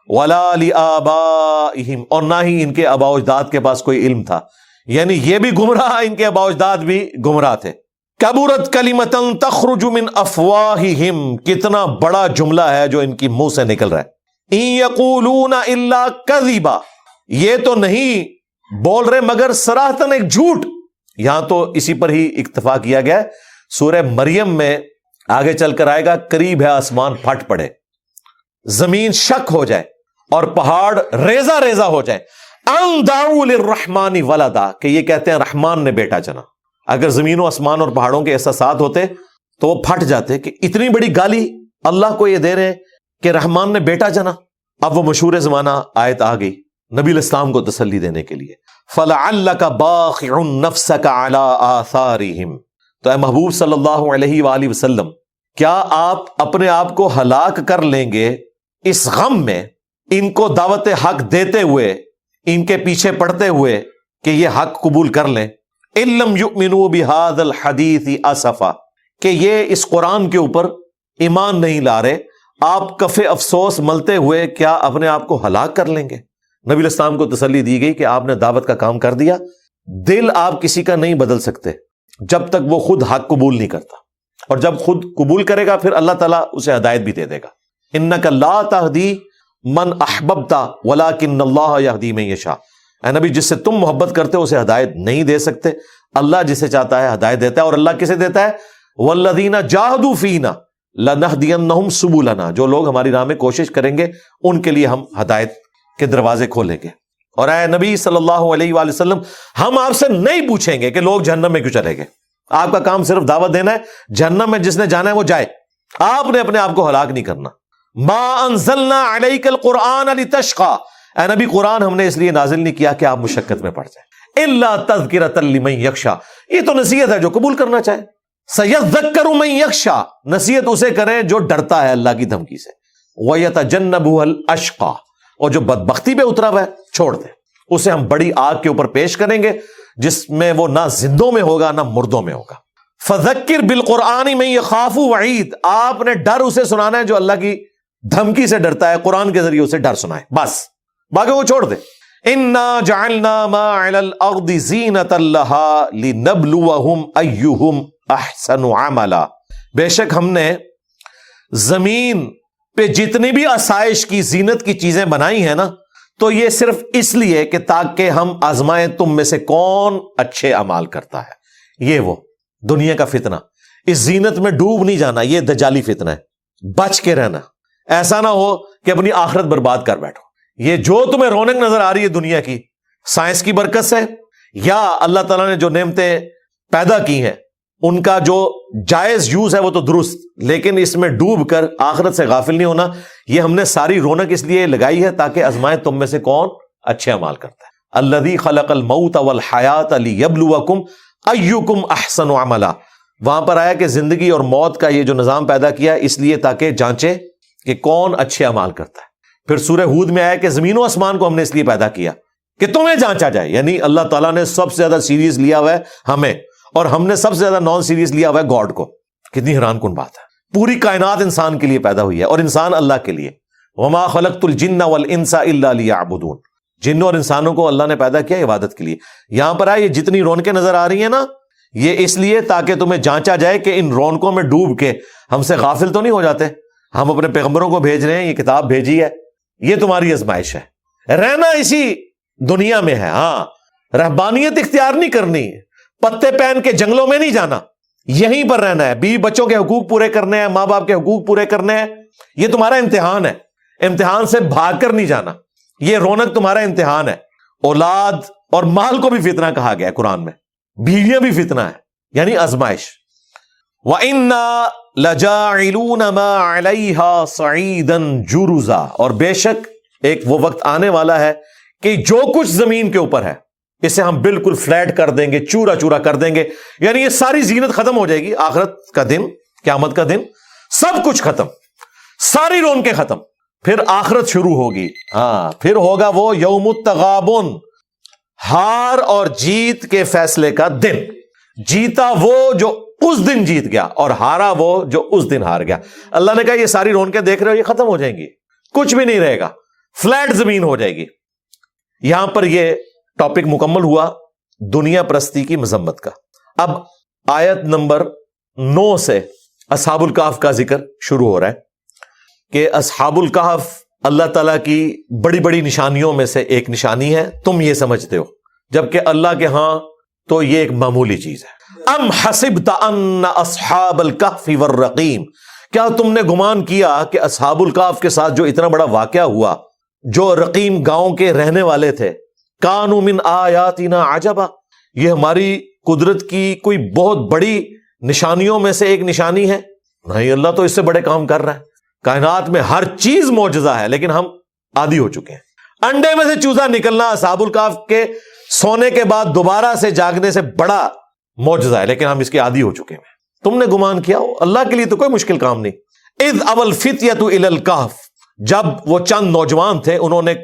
وَلَا لِآبَائِهِمْ، اور نہ ہی ان کے آباء و اجداد کے پاس کوئی علم تھا، یعنی یہ بھی گمراہ، ان کے آباء و اجداد بھی گمراہ تھے۔ کبرت کلمۃ تخرج من افواہہم، کتنا بڑا جملہ ہے جو ان کی منہ سے نکل رہا ہے۔ ان یقولون الا کذبا، یہ تو نہیں بول رہے مگر صراحتاً ایک جھوٹ۔ یہاں تو اسی پر ہی اکتفا کیا گیا ہے۔ سورہ مریم میں آگے چل کر آئے گا، قریب ہے آسمان پھٹ پڑے، زمین شک ہو جائے، اور پہاڑ ریزہ ریزہ ہو جائے۔ ان دعوا للرحمن ولدا، کہ یہ کہتے ہیں رحمان نے بیٹا چنا۔ اگر زمین و آسمان اور پہاڑوں کے احساسات ہوتے تو وہ پھٹ جاتے کہ اتنی بڑی گالی اللہ کو یہ دے رہے ہیں کہ رحمان نے بیٹا چنا۔ اب وہ مشہور زمانہ آیت آ گئی نبی علیہ السلام کو تسلی دینے کے لیے، فَلَعَلَّكَ بَاخِعٌ نَفْسَكَ عَلَىٰ آثَارِهِمْ، تو اے محبوب صلی اللہ علیہ وآلہ وسلم، کیا آپ اپنے آپ کو ہلاک کر لیں گے اس غم میں، ان کو دعوت حق دیتے ہوئے، ان کے پیچھے پڑتے ہوئے کہ یہ حق قبول کر لیں، إِن لَّمْ يُؤْمِنُوا بِهَذَا الْحَدِيثِ أَسَفًا، کہ یہ اس قرآن کے اوپر ایمان نہیں لا رہے، آپ کف افسوس ملتے ہوئے کیا اپنے آپ کو ہلاک کر لیں گے؟ نبی علیہ السلام کو تسلی دی گئی کہ آپ نے دعوت کا کام کر دیا، دل آپ کسی کا نہیں بدل سکتے جب تک وہ خود حق قبول نہیں کرتا، اور جب خود قبول کرے گا پھر اللہ تعالیٰ اسے ہدایت بھی دے دے گا۔ إِنَّكَ لَا تَهْدِي مَنْ أَحْبَبْتَ وَلَكِنَّ اللَّهَ يَهْدِي مَن يَشَاءُ، اے نبی جس سے تم محبت کرتے ہو اسے ہدایت نہیں دے سکتے، اللہ جسے چاہتا ہے ہدایت دیتا ہے، اور اللہ کسے دیتا ہے؟ والذین جاہدوا فینا لنہدینہم سبلنا، جو لوگ ہماری راہ میں کوشش کریں گے ان کے لیے ہم ہدایت کے دروازے کھولیں گے۔ اور اے نبی صلی اللہ علیہ وآلہ وسلم، ہم آپ سے نہیں پوچھیں گے کہ لوگ جہنم میں کیوں چلے گئے، آپ کا کام صرف دعوت دینا ہے، جہنم میں جس نے جانا ہے وہ جائے، آپ نے اپنے آپ کو ہلاک نہیں کرنا۔ ما انزلنا علیک القرآن لتشقى، اے نبی قرآن ہم نے اس لیے نازل نہیں کیا کہ آپ مشقت میں پڑ جائیں، الا تذکرۃ لمن یخشی، یہ تو نصیحت ہے جو قبول کرنا چاہے، سیذکر من یخشی، نصیحت اسے کریں جو ڈرتا ہے اللہ کی دھمکی سے، ویتجنبها الاشقى، اور جو بدبختی پہ اترا ہوا ہے چھوڑ دیں، اسے ہم بڑی آگ کے اوپر پیش کریں گے جس میں وہ نہ زندوں میں ہوگا نہ مردوں میں ہوگا۔ فذکر بالقرآن من یخاف وعید، آپ نے ڈر اسے سنانا ہے جو اللہ کی دھمکی سے ڈرتا ہے، قرآن کے ذریعے اسے ڈر سنائے، بس باقی وہ چھوڑ دے۔ انا جعلنا ما علی الارض زینۃ لها لنبلوہم ایہم احسن عملا، بے شک ہم نے زمین پہ جتنی بھی آسائش کی زینت کی چیزیں بنائی ہیں نا، تو یہ صرف اس لیے کہ تاکہ ہم آزمائیں تم میں سے کون اچھے اعمال کرتا ہے۔ یہ وہ دنیا کا فتنہ، اس زینت میں ڈوب نہیں جانا، یہ دجالی فتنہ ہے، بچ کے رہنا، ایسا نہ ہو کہ اپنی آخرت برباد کر بیٹھو۔ یہ جو تمہیں رونق نظر آ رہی ہے دنیا کی، سائنس کی برکت سے یا اللہ تعالیٰ نے جو نعمتیں پیدا کی ہیں ان کا جو جائز یوز ہے وہ تو درست، لیکن اس میں ڈوب کر آخرت سے غافل نہیں ہونا۔ یہ ہم نے ساری رونق اس لیے لگائی ہے تاکہ آزمائیں تم میں سے کون اچھے اعمال کرتا ہے۔ الذی خلق الموت والحیات لیبلوکم ایکم احسن عملا، وہاں پر آیا کہ زندگی اور موت کا یہ جو نظام پیدا کیا اس لیے تاکہ جانچے کہ کون اچھے اعمال کرتا ہے۔ پھر سورہ ہود میں آیا کہ زمین و آسمان کو ہم نے اس لیے پیدا کیا کہ تمہیں جانچا جائے، یعنی اللہ تعالیٰ نے سب سے زیادہ سیریس لیا ہوا ہے ہمیں، اور ہم نے سب سے زیادہ نان سیریس لیا ہوا ہے گاڈ کو۔ کتنی حیران کن بات ہے، پوری کائنات انسان کے لیے پیدا ہوئی ہے اور انسان اللہ کے لیے۔ وما خلقت الجن والانس الا لیعبدون، جنوں اور انسانوں کو اللہ نے پیدا کیا عبادت کے لیے۔ یہاں پر آئے یہ جتنی رونقیں نظر آ رہی ہیں نا، یہ اس لیے تاکہ تمہیں جانچا جائے کہ ان رونقوں میں ڈوب کے ہم سے غافل تو نہیں ہو جاتے۔ ہم اپنے پیغمبروں کو بھیج رہے ہیں، یہ کتاب بھیجی ہے، یہ تمہاری آزمائش ہے، رہنا اسی دنیا میں ہے، ہاں رہبانیت اختیار نہیں کرنی، پتے پہن کے جنگلوں میں نہیں جانا، یہیں پر رہنا ہے، بیوی بچوں کے حقوق پورے کرنے ہیں، ماں باپ کے حقوق پورے کرنے ہیں، یہ تمہارا امتحان ہے، امتحان سے بھاگ کر نہیں جانا، یہ رونق تمہارا امتحان ہے۔ اولاد اور مال کو بھی فتنہ کہا گیا ہے قرآن میں، بیویاں بھی فتنہ ہے، یعنی آزمائش۔ وَإِنَّا لَجَاعِلُونَ مَا عَلَيْهَا صَعِيدًا جُرُزًا، اور بے شک ایک وہ وقت آنے والا ہے کہ جو کچھ زمین کے اوپر ہے اسے ہم بالکل فلیٹ کر دیں گے، چورا چورا کر دیں گے، یعنی یہ ساری زینت ختم ہو جائے گی۔ آخرت کا دن، قیامت کا دن، سب کچھ ختم، ساری رونقیں ختم، پھر آخرت شروع ہوگی۔ ہاں پھر ہوگا وہ یوم التغابن، ہار اور جیت کے فیصلے کا دن۔ جیتا وہ جو اس دن جیت گیا، اور ہارا وہ جو اس دن ہار گیا۔ اللہ نے کہا یہ ساری رونقیں دیکھ رہے ہو، یہ ختم ہو جائیں گی، کچھ بھی نہیں رہے گا، فلیٹ زمین ہو جائے گی۔ یہاں پر یہ ٹاپک مکمل ہوا دنیا پرستی کی مذمت کا۔ اب آیت نمبر 9 سے اصحاب الکہف کا ذکر شروع ہو رہا ہے کہ اصحاب الکہف اللہ تعالیٰ کی بڑی بڑی نشانیوں میں سے ایک نشانی ہے، تم یہ سمجھتے ہو، جبکہ اللہ کے ہاں تو یہ ایک معمولی چیز ہے۔ ام حسبت ان اصحاب الکہف والرقیم، کیا تم نے گمان کیا کہ اصحاب الکہف کے ساتھ جو اتنا بڑا واقعہ ہوا، جو رقیم گاؤں کے رہنے والے تھے، کانوا من آیاتنا عجبا، یہ ہماری قدرت کی کوئی بہت بڑی نشانیوں میں سے ایک نشانی ہے؟ نہیں، اللہ تو اس سے بڑے کام کر رہا ہے، کائنات میں ہر چیز معجزہ ہے، لیکن ہم عادی ہو چکے ہیں۔ انڈے میں سے چوزا نکلنا اصحاب الکہف کے سونے کے بعد دوبارہ سے جاگنے سے بڑا معجزہ ہے، لیکن ہم اس کے عادی ہو چکے ہیں۔ تم نے گمان کیا ہو، اللہ کے لیے تو کوئی مشکل کام نہیں۔ اذ اول فتیۃ الی الکہف، جب وہ چند نوجوان تھے انہوں نے